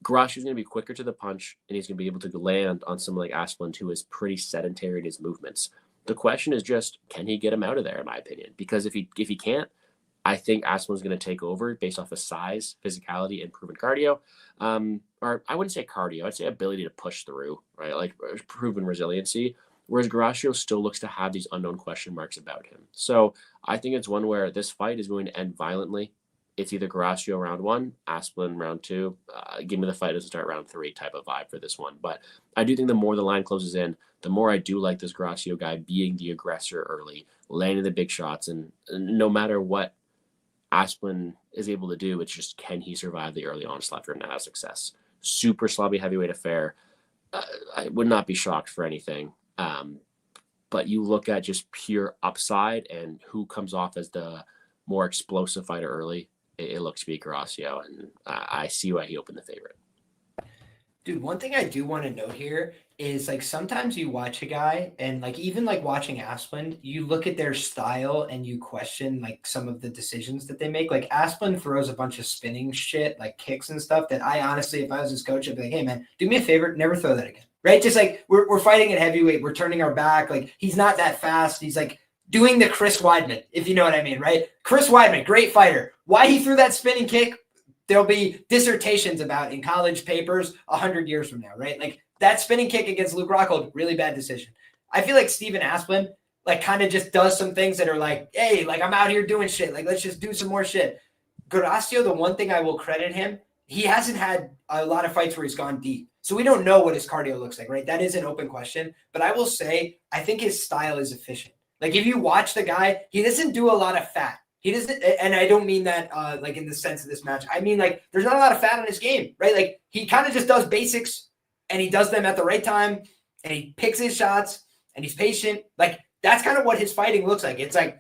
Guarascio's going to be quicker to the punch, and he's going to be able to land on someone like Asplund, who is pretty sedentary in his movements. The question is just, can he get him out of there, in my opinion? Because if he can't, I think Asplund's going to take over based off of size, physicality, and proven cardio. Or I wouldn't say cardio. I'd say ability to push through, right? Like proven resiliency. Whereas Guarascio still looks to have these unknown question marks about him. So I think it's one where this fight is going to end violently. It's either Guarascio round 1, Asplund round 2. Give me the fight doesn't start round 3 type of vibe for this one. But I do think the more the line closes in, the more I do like this Guarascio guy being the aggressor early, landing the big shots. And no matter what Asplund is able to do, it's just, can he survive the early onslaught for him to have success? Super slobby heavyweight affair. I would not be shocked for anything. But you look at just pure upside and who comes off as the more explosive fighter early, it looks to be Guarascio, and I see why he opened the favorite. Dude, one thing I do want to note here is, like, sometimes you watch a guy and, like, even like watching Asplund, you look at their style and you question, like, some of the decisions that they make. Like, Asplund throws a bunch of spinning shit, like kicks and stuff, that I honestly, if I was his coach, I'd be like, hey man, do me a favor, never throw that again. Right? Just like we're fighting at heavyweight, we're turning our back. Like, he's not that fast. He's like doing the Chris Weidman, if you know what I mean, right? Chris Weidman, great fighter. Why he threw that spinning kick, there'll be dissertations about in college papers 100 years from now, right? Like, that spinning kick against Luke Rockhold, really bad decision. I feel like Steven Asplund, like, kind of just does some things that are like, hey, like, I'm out here doing shit. Like, let's just do some more shit. Guarascio, the one thing I will credit him he hasn't had a lot of fights where he's gone deep. So we don't know what his cardio looks like, right? That is an open question. But I will say, I think his style is efficient. Like if you watch the guy, he doesn't do a lot of fat. He doesn't, and I don't mean that like in the sense of this match. I mean like there's not a lot of fat on his game, right? Like he kind of just does basics and he does them at the right time and he picks his shots and he's patient. Like that's kind of what his fighting looks like. It's like,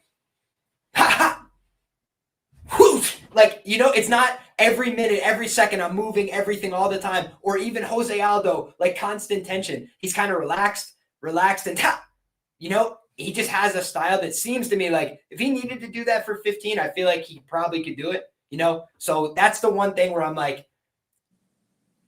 ha ha, whoosh. Like, you know, it's not every minute, every second I'm moving everything all the time. Or even Jose Aldo, like constant tension. He's kind of relaxed and you know, he just has a style that seems to me like if he needed to do that for 15, I feel like he probably could do it, you know? So that's the one thing where I'm like,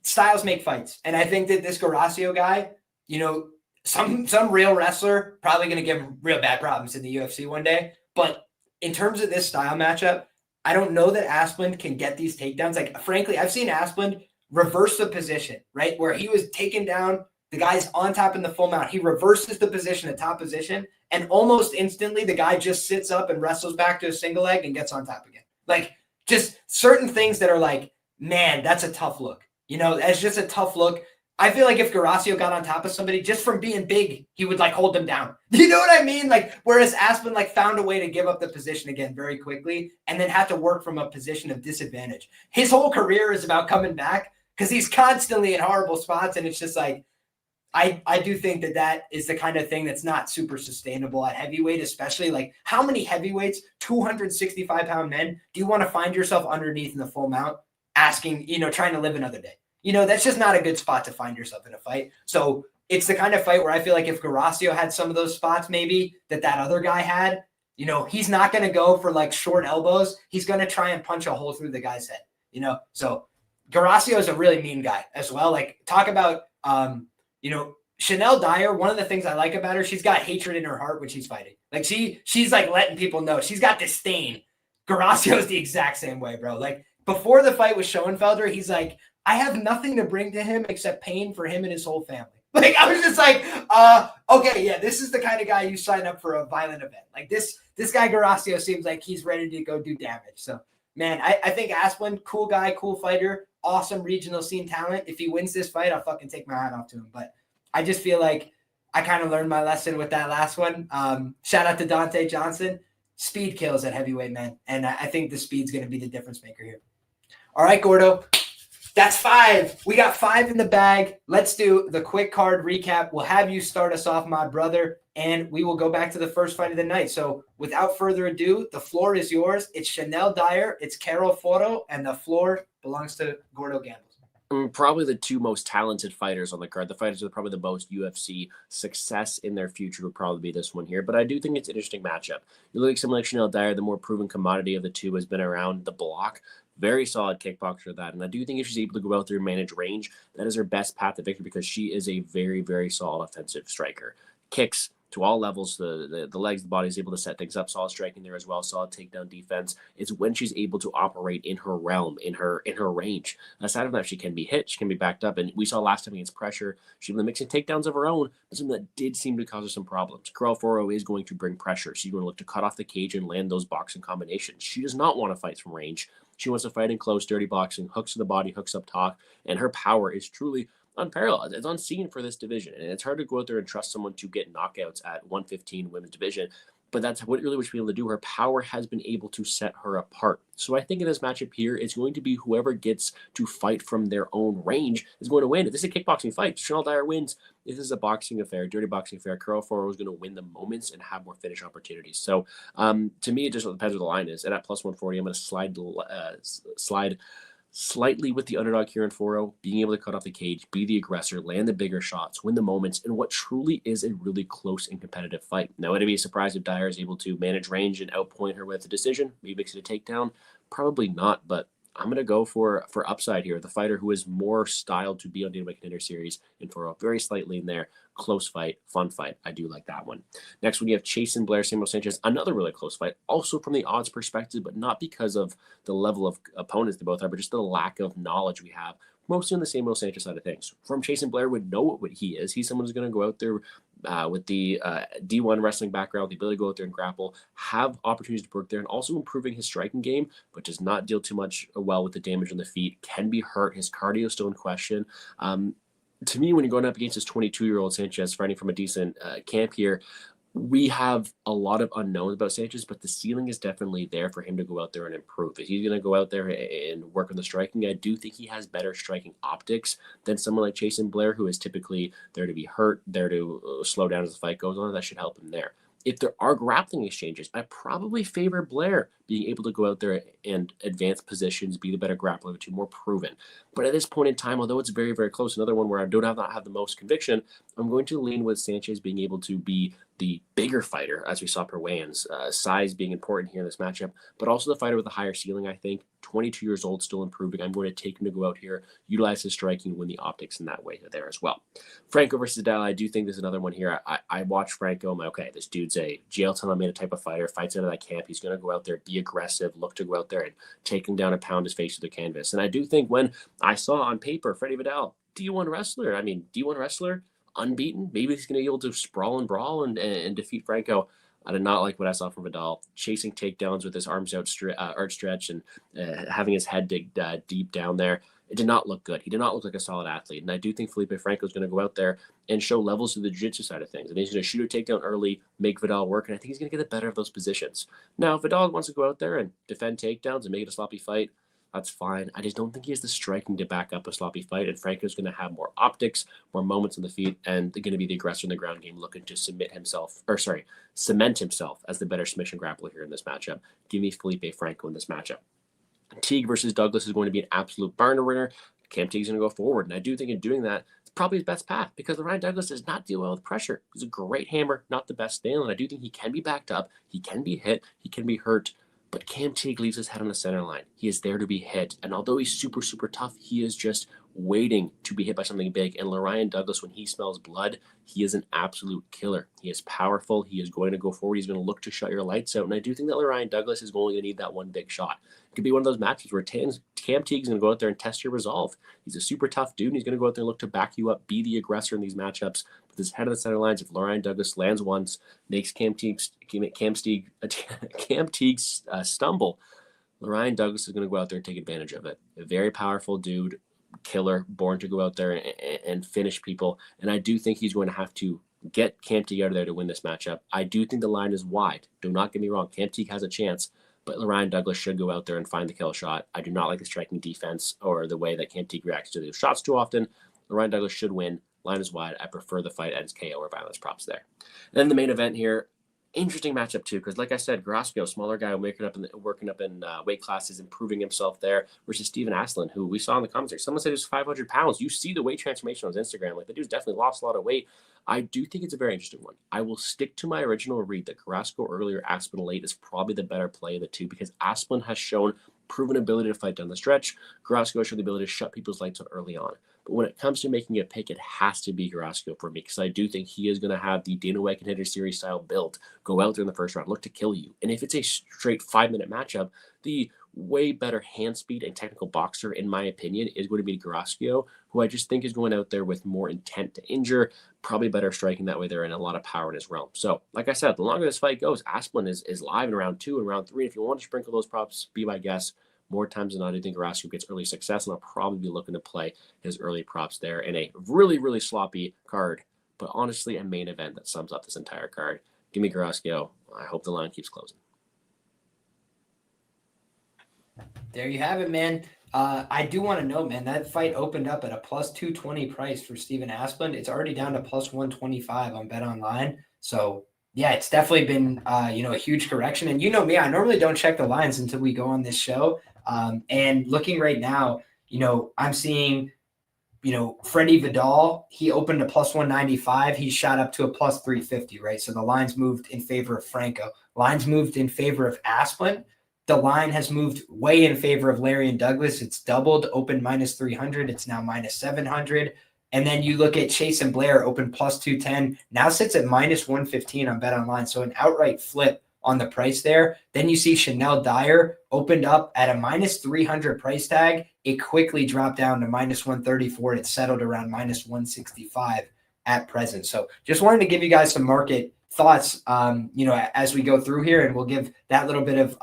styles make fights. And I think that this Guarascio guy, you know, some real wrestler probably going to give him real bad problems in the UFC one day. But in terms of this style matchup, I don't know that Asplund can get these takedowns. Like, frankly, I've seen Asplund reverse the position, right? Where he was taken down, the guy's on top in the full mount. He reverses the position, the top position, and almost instantly the guy just sits up and wrestles back to a single leg and gets on top again. Like, just certain things that are like, man, that's a tough look. You know, that's just a tough look. I feel like if Guarascio got on top of somebody just from being big, he would like hold them down. You know what I mean? Like, whereas Asplund like found a way to give up the position again very quickly and then had to work from a position of disadvantage. His whole career is about coming back because he's constantly in horrible spots. And it's just like, I do think that that is the kind of thing that's not super sustainable at heavyweight, especially like how many heavyweights, 265-pound men, do you want to find yourself underneath in the full mount asking, you know, trying to live another day? You know, that's just not a good spot to find yourself in a fight. So it's the kind of fight where I feel like if Guarascio had some of those spots maybe that other guy had, you know, he's not going to go for like short elbows. He's going to try and punch a hole through the guy's head, you know? So Guarascio is a really mean guy as well. Like talk about, you know, Shanelle Dyer, one of the things I like about her, she's got hatred in her heart when she's fighting. Like she's like letting people know she's got disdain. Guarascio is the exact same way, bro. Like before the fight with Schoenfelder, he's like, I have nothing to bring to him except pain for him and his whole family. Like, I was just like, okay, yeah, this is the kind of guy you sign up for a violent event. Like this guy Guarascio seems like he's ready to go do damage. So, man, I think Asplund, cool guy, cool fighter, awesome regional scene talent. If he wins this fight, I'll fucking take my hat off to him. But I just feel like I kind of learned my lesson with that last one. Shout out to Dante Johnson. Speed kills at heavyweight, man. And I think the speed's going to be the difference maker here. All right, Gordo. That's 5. We got 5 in the bag. Let's do the quick card recap. We'll have you start us off, my brother, and we will go back to the first fight of the night. So without further ado, the floor is yours. It's Shanelle Dyer, it's Carol Foro, and the floor belongs to Gordo Gambles. Probably the two most talented fighters on the card. The fighters with probably the most UFC success in their future would probably be this one here. But I do think it's an interesting matchup. You look at someone like Shanelle Dyer, the more proven commodity of the two, has been around the block. Very solid kickboxer at that. And I do think if she's able to go out there and manage range, that is her best path to victory because she is a very, very solid offensive striker. Kicks to all levels, the legs, the body is able to set things up, solid striking there as well, solid takedown defense. It's when she's able to operate in her realm, in her range. Aside from that, she can be hit, she can be backed up, and we saw last time against pressure, she was mixing takedowns of her own, but something that did seem to cause her some problems. Carol Foro is going to bring pressure. She's going to look to cut off the cage and land those boxing combinations. She does not want to fight from range. She wants to fight in close, dirty boxing, hooks to the body, hooks up top, and her power is truly unparalleled. It's unseen for this division, and it's hard to go out there and trust someone to get knockouts at 115 women's division, but that's what really what she's been able to do. Her power has been able to set her apart. So I think in this matchup here, it's going to be whoever gets to fight from their own range is going to win. If this is a kickboxing fight, Shanelle Dyer wins. If this is a boxing affair, dirty boxing affair, Carol Foro is going to win the moments and have more finish opportunities. So to me, it just depends where the line is. And at plus 140, I'm going to slide slightly with the underdog here in Foro, being able to cut off the cage, be the aggressor, land the bigger shots, win the moments, in what truly is a really close and competitive fight. Now, would it be a surprise if Dyer is able to manage range and outpoint her with a decision? Maybe makes it a takedown? Probably not, but I'm going to go for upside here. The fighter who is more styled to be on DWCS Contender Series in Foro, very slightly in there. Close fight, fun fight. I do like that one. Next one, you have Chasen, Blair, Sanches. Another really close fight, also from the odds perspective, but not because of the level of opponents they both are, but just the lack of knowledge we have. Mostly on the Samuel Sanches side of things. From Chasen, Blair would know what he is. He's someone who's going to go out there with the D1 wrestling background, the ability to go out there and grapple, have opportunities to work there, and also improving his striking game, but does not deal too much well with the damage on the feet, can be hurt. His cardio is still in question. To me, when you're going up against this 22-year-old Sanches fighting from a decent camp here, we have a lot of unknowns about Sanches, but the ceiling is definitely there for him to go out there and improve. If he's going to go out there and work on the striking, I do think he has better striking optics than someone like Chasen Blair, who is typically there to be hurt, there to slow down as the fight goes on. That should help him there. If there are grappling exchanges, I probably favor Blair being able to go out there and advance positions, be the better grappler, which is more proven. But at this point in time, although it's very, very close, another one where I do not have the most conviction, I'm going to lean with Sanches being able to be the bigger fighter, as we saw per weigh-ins, size being important here in this matchup, but also the fighter with a higher ceiling, I think. 22 years old, still improving. I'm going to take him to go out here, utilize his striking, win the optics in that way there as well. Franco versus Dyer, I do think there's another one here. I watch Franco, I'm like, okay, this dude's a jail telemate type of fighter, fights out of that camp. He's going to go out there, be aggressive, look to go out there and take him down and pound his face to the canvas. And I do think when I saw on paper, Freddy Vidal, D1 wrestler, unbeaten, maybe he's going to be able to sprawl and brawl and defeat Franco. I did not like what I saw from Vidal, chasing takedowns with his arms outstretched and having his head dig deep down there. It did not look good. He did not look like a solid athlete. And I do think Felipe Franco is going to go out there and show levels to the jiu-jitsu side of things. And he's going to shoot a takedown early, make Vidal work, and I think he's going to get the better of those positions. Now, if Vidal wants to go out there and defend takedowns and make it a sloppy fight, that's fine. I just don't think he has the striking to back up a sloppy fight, and Franco's going to have more optics, more moments on the feet, and they're going to be the aggressor in the ground game looking to cement himself as the better submission grappler here in this matchup. Give me Felipe Franco in this matchup. Teague versus Douglas is going to be an absolute barn burner. Cam Teague's going to go forward, and I do think in doing that, it's probably his best path because Lerryan Douglas does not deal well with pressure. He's a great hammer, not the best nail, and I do think he can be backed up, he can be hit, he can be hurt. But Cam Teague leaves his head on the center line. He is there to be hit. And although he's super, super tough, he is just waiting to be hit by something big. And Lerryan Douglas, when he smells blood, he is an absolute killer. He is powerful. He is going to go forward. He's going to look to shut your lights out. And I do think that Lerryan Douglas is only going to need that one big shot. It could be one of those matches where Cam Teague's going to go out there and test your resolve. He's a super tough dude, and he's going to go out there and look to back you up, be the aggressor in these matchups. With his head of the center lines, if Lerryan Douglas lands once, makes Cam Teague stumble, Lerryan Douglas is going to go out there and take advantage of it. A very powerful dude, killer, born to go out there and finish people. And I do think he's going to have to get Cam Teague out of there to win this matchup. I do think the line is wide. Do not get me wrong. Cam Teague has a chance, but Lerryan Douglas should go out there and find the kill shot. I do not like the striking defense or the way that Cam Teague reacts to those shots too often. Lerryan Douglas should win. Line is wide. I prefer the fight ends KO or violence props there. And then the main event here, interesting matchup too, because like I said, Guarascio, smaller guy, working up in weight classes, improving himself there, versus Steven Asplund, who we saw in the commentary. Someone said he was 500 pounds. You see the weight transformation on his Instagram. Like, the dude's definitely lost a lot of weight. I do think it's a very interesting one. I will stick to my original read that Guarascio earlier, Asplund late is probably the better play of the two, because Asplund has shown proven ability to fight down the stretch. Guarascio has shown the ability to shut people's lights out early on. But when it comes to making a pick, it has to be Guarascio for me, because I do think he is going to have the Dana White Contender Series style build, go out there in the first round, look to kill you. And if it's a straight 5-minute matchup, the way better hand speed and technical boxer, in my opinion, is going to be Guarascio, who I just think is going out there with more intent to injure, probably better striking that way there, and a lot of power in his realm. So, like I said, the longer this fight goes, Asplund is live in round 2 and round 3. If you want to sprinkle those props, be my guest. More times than not, I think Guarascio gets early success, and I'll probably be looking to play his early props there in a really, really sloppy card, but honestly, a main event that sums up this entire card. Give me Guarascio. I hope the line keeps closing. There you have it, man. I do want to know, man, that fight opened up at a plus 220 price for Steven Asplund. It's already down to plus 125 on Bet Online. So, yeah, it's definitely been, a huge correction. And you know me, I normally don't check the lines until we go on this show. And looking right now, I'm seeing, Freddy Vidal, he opened a plus 195. He shot up to a plus 350, right? So the lines moved in favor of Franco. Lines moved in favor of Asplund. The line has moved way in favor of Lerryan Douglas. It's doubled, open minus 300. It's now minus 700. And then you look at Chasen Blair, open plus 210. Now sits at minus 115 on Bet Online. So an outright flip on the price there. Then you see Shanelle Dyer opened up at a minus 300 price tag. It quickly dropped down to minus 134. It settled around minus 165. at present. So just wanted to give you guys some market thoughts, as we go through here, and we'll give that little bit of,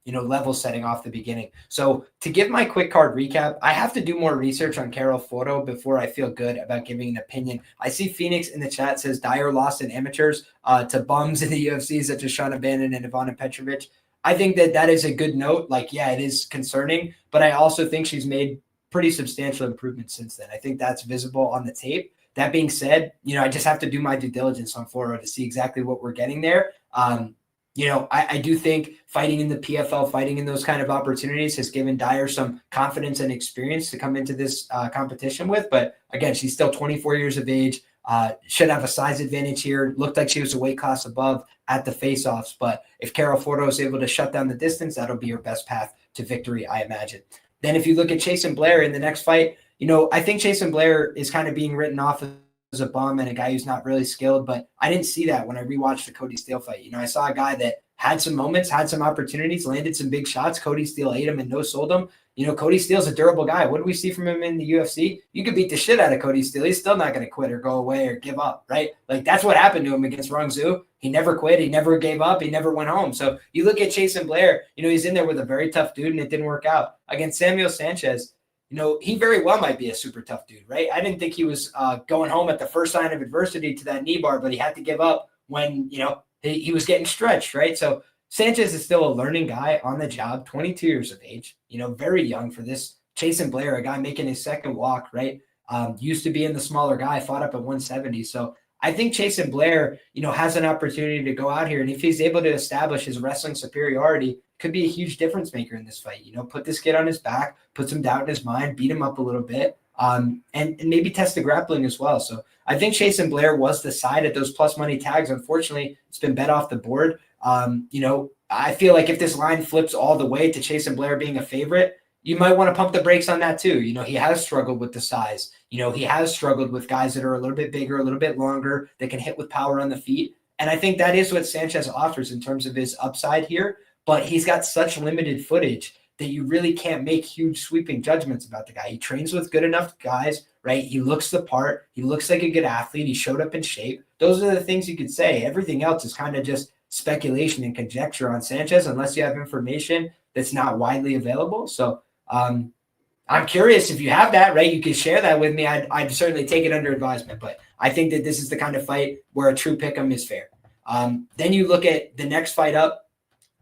level setting off the beginning. So to give my quick card recap, I have to do more research on Carol Foro before I feel good about giving an opinion. I see Phoenix in the chat says Dyer lost in amateurs to bums in the UFC such as Sean Bannon and Ivana Petrovic. I think that is a good note. Like, yeah, it is concerning, but I also think she's made pretty substantial improvements since then. I think that's visible on the tape. That being said, I just have to do my due diligence on Foro to see exactly what we're getting there. I do think fighting in the PFL, fighting in those kind of opportunities has given Dyer some confidence and experience to come into this competition with. But again, she's still 24 years of age, should have a size advantage here. Looked like she was a weight class above at the face-offs. But if Carol Foro is able to shut down the distance, that'll be her best path to victory, I imagine. Then if you look at Chasen Blair in the next fight, I think Chasen Blair is kind of being written off as a bum and a guy who's not really skilled, but I didn't see that when I rewatched the Cody Steele fight. I saw a guy that had some moments, had some opportunities, landed some big shots. Cody Steele ate him and no-sold him. Cody Steele's a durable guy. What do we see from him in the UFC? You could beat the shit out of Cody Steele. He's still not going to quit or go away or give up, right? Like, that's what happened to him against Rong Zhu. He never quit. He never gave up. He never went home. So you look at Chasen Blair, he's in there with a very tough dude, and it didn't work out. Against Samuel Sanches, he very well might be a super tough dude, right? I didn't think he was going home at the first sign of adversity to that knee bar, but he had to give up when, he was getting stretched, right? So Sanches is still a learning guy on the job, 22 years of age, very young for this. Chasen Blair, a guy making his second walk, right? Used to be in the smaller guy, fought up at 170. So I think Chasen Blair, has an opportunity to go out here. And if he's able to establish his wrestling superiority, could be a huge difference maker in this fight. Put this kid on his back, put some doubt in his mind, beat him up a little bit, and maybe test the grappling as well. So I think Chasen Blair was the side at those plus money tags. Unfortunately, it's been bet off the board. I feel like if this line flips all the way to Chasen Blair being a favorite, you might want to pump the brakes on that too. He has struggled with the size. He has struggled with guys that are a little bit bigger, a little bit longer, that can hit with power on the feet. And I think that is what Sanches offers in terms of his upside here. But he's got such limited footage that you really can't make huge sweeping judgments about the guy. He trains with good enough guys, right? He looks the part. He looks like a good athlete. He showed up in shape. Those are the things you could say. Everything else is kind of just speculation and conjecture on Sanches unless you have information that's not widely available. So I'm curious if you have that, right? You can share that with me. I'd certainly take it under advisement, but I think that this is the kind of fight where a true pick'em is fair. Then you look at the next fight up.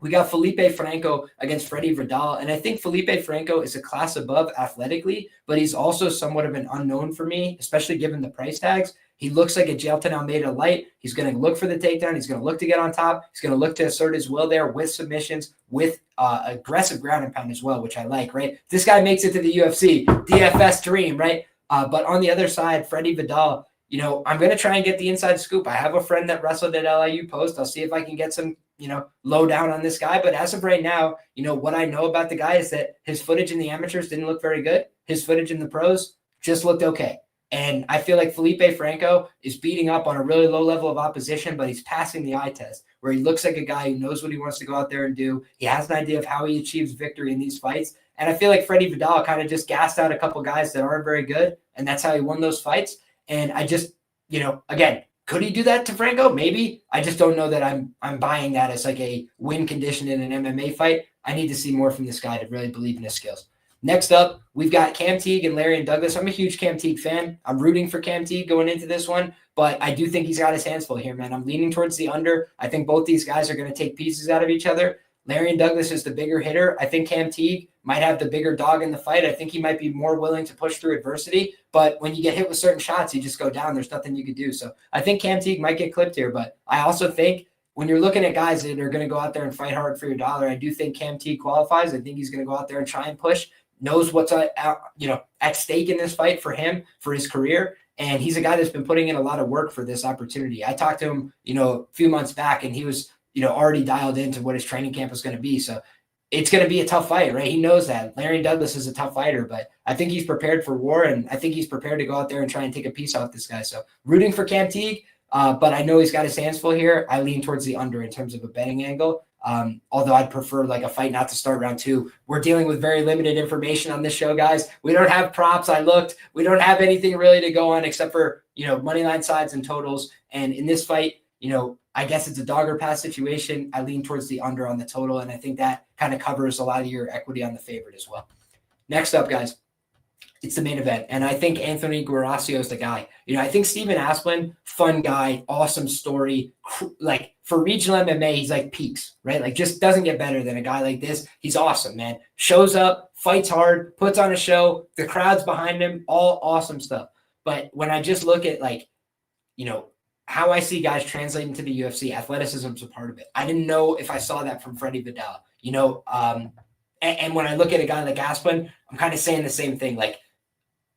We got Felipe Franco against Freddy Vidal, and I think Felipe Franco is a class above athletically, but he's also somewhat of an unknown for me, especially given the price tags. He looks like a Jailton Almeida light. He's going to look for the takedown. He's going to look to get on top. He's going to look to assert his will there with submissions, with aggressive ground and pound as well, which I like, right? If this guy makes it to the UFC, DFS dream, right? But on the other side, Freddy Vidal, I'm going to try and get the inside scoop. I have a friend that wrestled at LIU Post. I'll see if I can get some, low down on this guy. But as of right now, what I know about the guy is that his footage in the amateurs didn't look very good. His footage in the pros just looked okay. And I feel like Felipe Franco is beating up on a really low level of opposition, but he's passing the eye test where he looks like a guy who knows what he wants to go out there and do. He has an idea of how he achieves victory in these fights. And I feel like Freddy Vidal kind of just gassed out a couple guys that aren't very good. And that's how he won those fights. And I just, again, could he do that to Franco? Maybe. I just don't know that I'm buying that as like a win condition in an MMA fight. I need to see more from this guy to really believe in his skills. Next up, we've got Cam Teague and Lerryan Douglas. I'm a huge Cam Teague fan. I'm rooting for Cam Teague going into this one, but I do think he's got his hands full here, man. I'm leaning towards the under. I think both these guys are going to take pieces out of each other. Lerryan Douglas is the bigger hitter. I think Cam Teague might have the bigger dog in the fight. I think he might be more willing to push through adversity, but when you get hit with certain shots, you just go down. There's nothing you could do. So I think Cam Teague might get clipped here, but I also think when you're looking at guys that are going to go out there and fight hard for your dollar, I do think Cam Teague qualifies. I think he's going to go out there and try and push, knows what's at stake in this fight for him, for his career. And he's a guy that's been putting in a lot of work for this opportunity. I talked to him, a few months back, and he was, already dialed into what his training camp was going to be. So it's going to be a tough fight, right? He knows that. Lerryan Douglas is a tough fighter, but I think he's prepared for war, and I think he's prepared to go out there and try and take a piece off this guy. So rooting for Cam Teague, but I know he's got his hands full here. I lean towards the under in terms of a betting angle. Although I'd prefer like a fight not to start round 2. We're dealing with very limited information on this show, guys. We don't have props. I looked. We don't have anything really to go on except for, money line sides and totals. And in this fight, I guess it's a dog or pass situation. I lean towards the under on the total, and I think that kind of covers a lot of your equity on the favorite as well. Next up, guys, it's the main event, and I think Anthony Guarascio is the guy. I think Steven Asplund, fun guy, awesome story. Like for regional MMA, he's like peaks, right? Like just doesn't get better than a guy like this. He's awesome, man. Shows up, fights hard, puts on a show. The crowd's behind him, all awesome stuff. But when I just look at how I see guys translating to the UFC, athleticism is a part of it. I didn't know if I saw that from Freddy Vidal, and when I look at a guy like Asplund, I'm kind of saying the same thing. Like,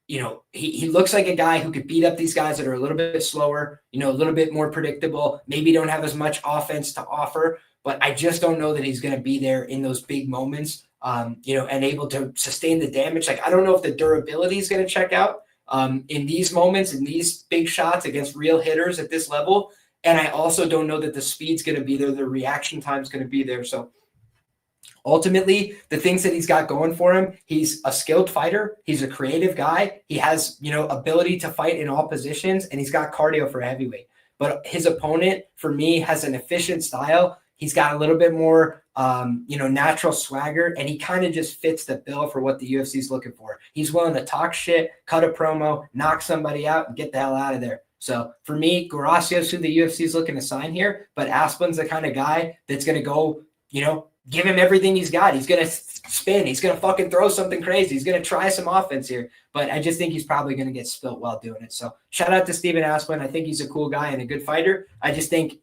he looks like a guy who could beat up these guys that are a little bit slower, a little bit more predictable, maybe don't have as much offense to offer, but I just don't know that he's going to be there in those big moments, and able to sustain the damage. Like, I don't know if the durability is going to check out in these moments, in these big shots against real hitters at this level. And I also don't know that the speed's going to be there. The reaction time is going to be there. So ultimately, the things that he's got going for him, he's a skilled fighter. He's a creative guy. He has, ability to fight in all positions, and he's got cardio for a heavyweight. But his opponent, for me, has an efficient style. He's got a little bit more, natural swagger, and he kind of just fits the bill for what the UFC is looking for. He's willing to talk shit, cut a promo, knock somebody out, and get the hell out of there. So for me, Guarascio's who the UFC is looking to sign here, but Asplund's the kind of guy that's going to go, give him everything he's got. He's going to spin. He's going to fucking throw something crazy. He's going to try some offense here, but I just think he's probably going to get spilt while doing it. So shout out to Steven Asplund. I think he's a cool guy and a good fighter. I just think,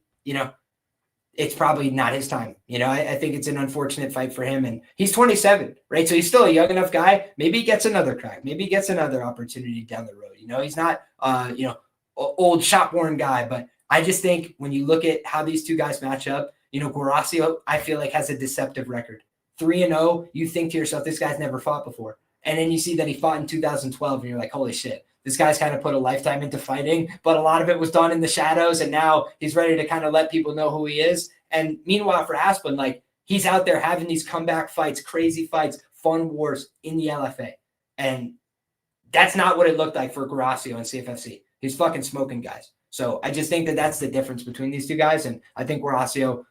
it's probably not his time. I think it's an unfortunate fight for him, and he's 27, right? So he's still a young enough guy. Maybe he gets another crack. Maybe he gets another opportunity down the road. He's not, old shop-worn guy, but I just think when you look at how these two guys match up, Guarascio, I feel like has a deceptive record. 3-0, you think to yourself, this guy's never fought before. And then you see that he fought in 2012, and you're like, holy shit. This guy's kind of put a lifetime into fighting, but a lot of it was done in the shadows, and now he's ready to kind of let people know who he is. And meanwhile, for Asplund, like, he's out there having these comeback fights, crazy fights, fun wars in the LFA. And that's not what it looked like for Guarascio and CFFC. He's fucking smoking guys. So I just think that that's the difference between these two guys, and I think Guarascio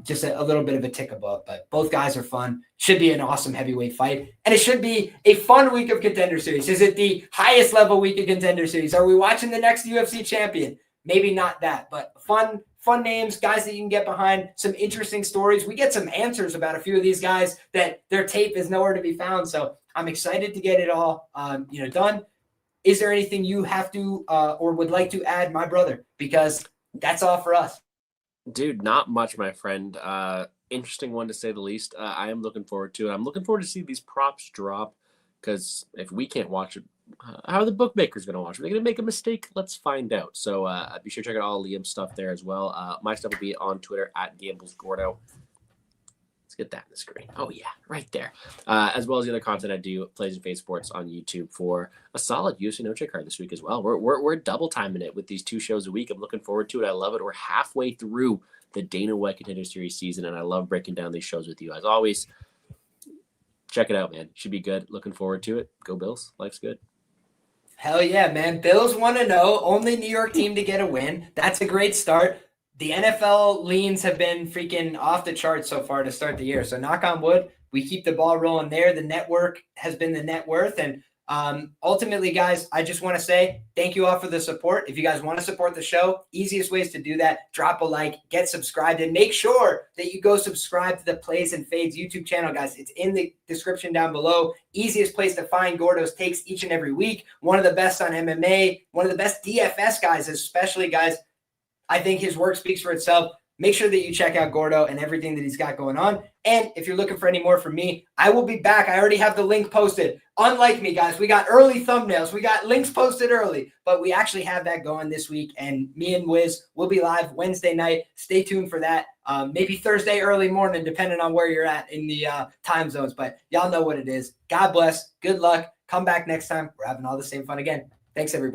just a little bit of a tick above, but both guys are fun. Should be an awesome heavyweight fight, and it should be a fun week of Contender Series. Is it the highest level week of Contender Series? Are we watching the next UFC champion? Maybe not that, but fun names, guys that you can get behind, some interesting stories. We get some answers about a few of these guys that their tape is nowhere to be found. So I'm excited to get it all done. Is there anything you have to or would like to add, my brother? Because that's all for us. Dude, not much, my friend. Interesting one to say the least. I am looking forward to it. I'm looking forward to see these props drop, because if we can't watch it, how are the bookmakers going to watch it? Are they going to make a mistake? Let's find out. So be sure to check out all Liam's stuff there as well. My stuff will be on Twitter at GamblesGordo. Let's get that in the screen. Oh, yeah, right there. As well as the other content I do, Plays and Fade Sports on YouTube for a solid UFC no-check card this week as well. We're double timing it with these 2 shows a week. I'm looking forward to it. I love it. We're halfway through the Dana White Contender Series season, and I love breaking down these shows with you. As always, check it out, man. Should be good. Looking forward to it. Go Bills. Life's good. Hell yeah, man. Bills 1-0. Only New York team to get a win. That's a great start. The NFL leans have been freaking off the charts so far to start the year. So knock on wood, we keep the ball rolling there. The network has been the net worth. And ultimately, guys, I just want to say thank you all for the support. If you guys want to support the show, easiest ways to do that, drop a like, get subscribed, and make sure that you go subscribe to the Plays and Fades YouTube channel, guys. It's in the description down below. Easiest place to find Gordo's takes each and every week. One of the best on MMA, one of the best DFS guys, especially, guys. I think his work speaks for itself. Make sure that you check out Gordo and everything that he's got going on. And if you're looking for any more from me, I will be back. I already have the link posted. Unlike me, guys, we got early thumbnails. We got links posted early, but we actually have that going this week. And me and Wiz will be live Wednesday night. Stay tuned for that. Maybe Thursday early morning, depending on where you're at in the time zones. But y'all know what it is. God bless. Good luck. Come back next time. We're having all the same fun again. Thanks, everybody.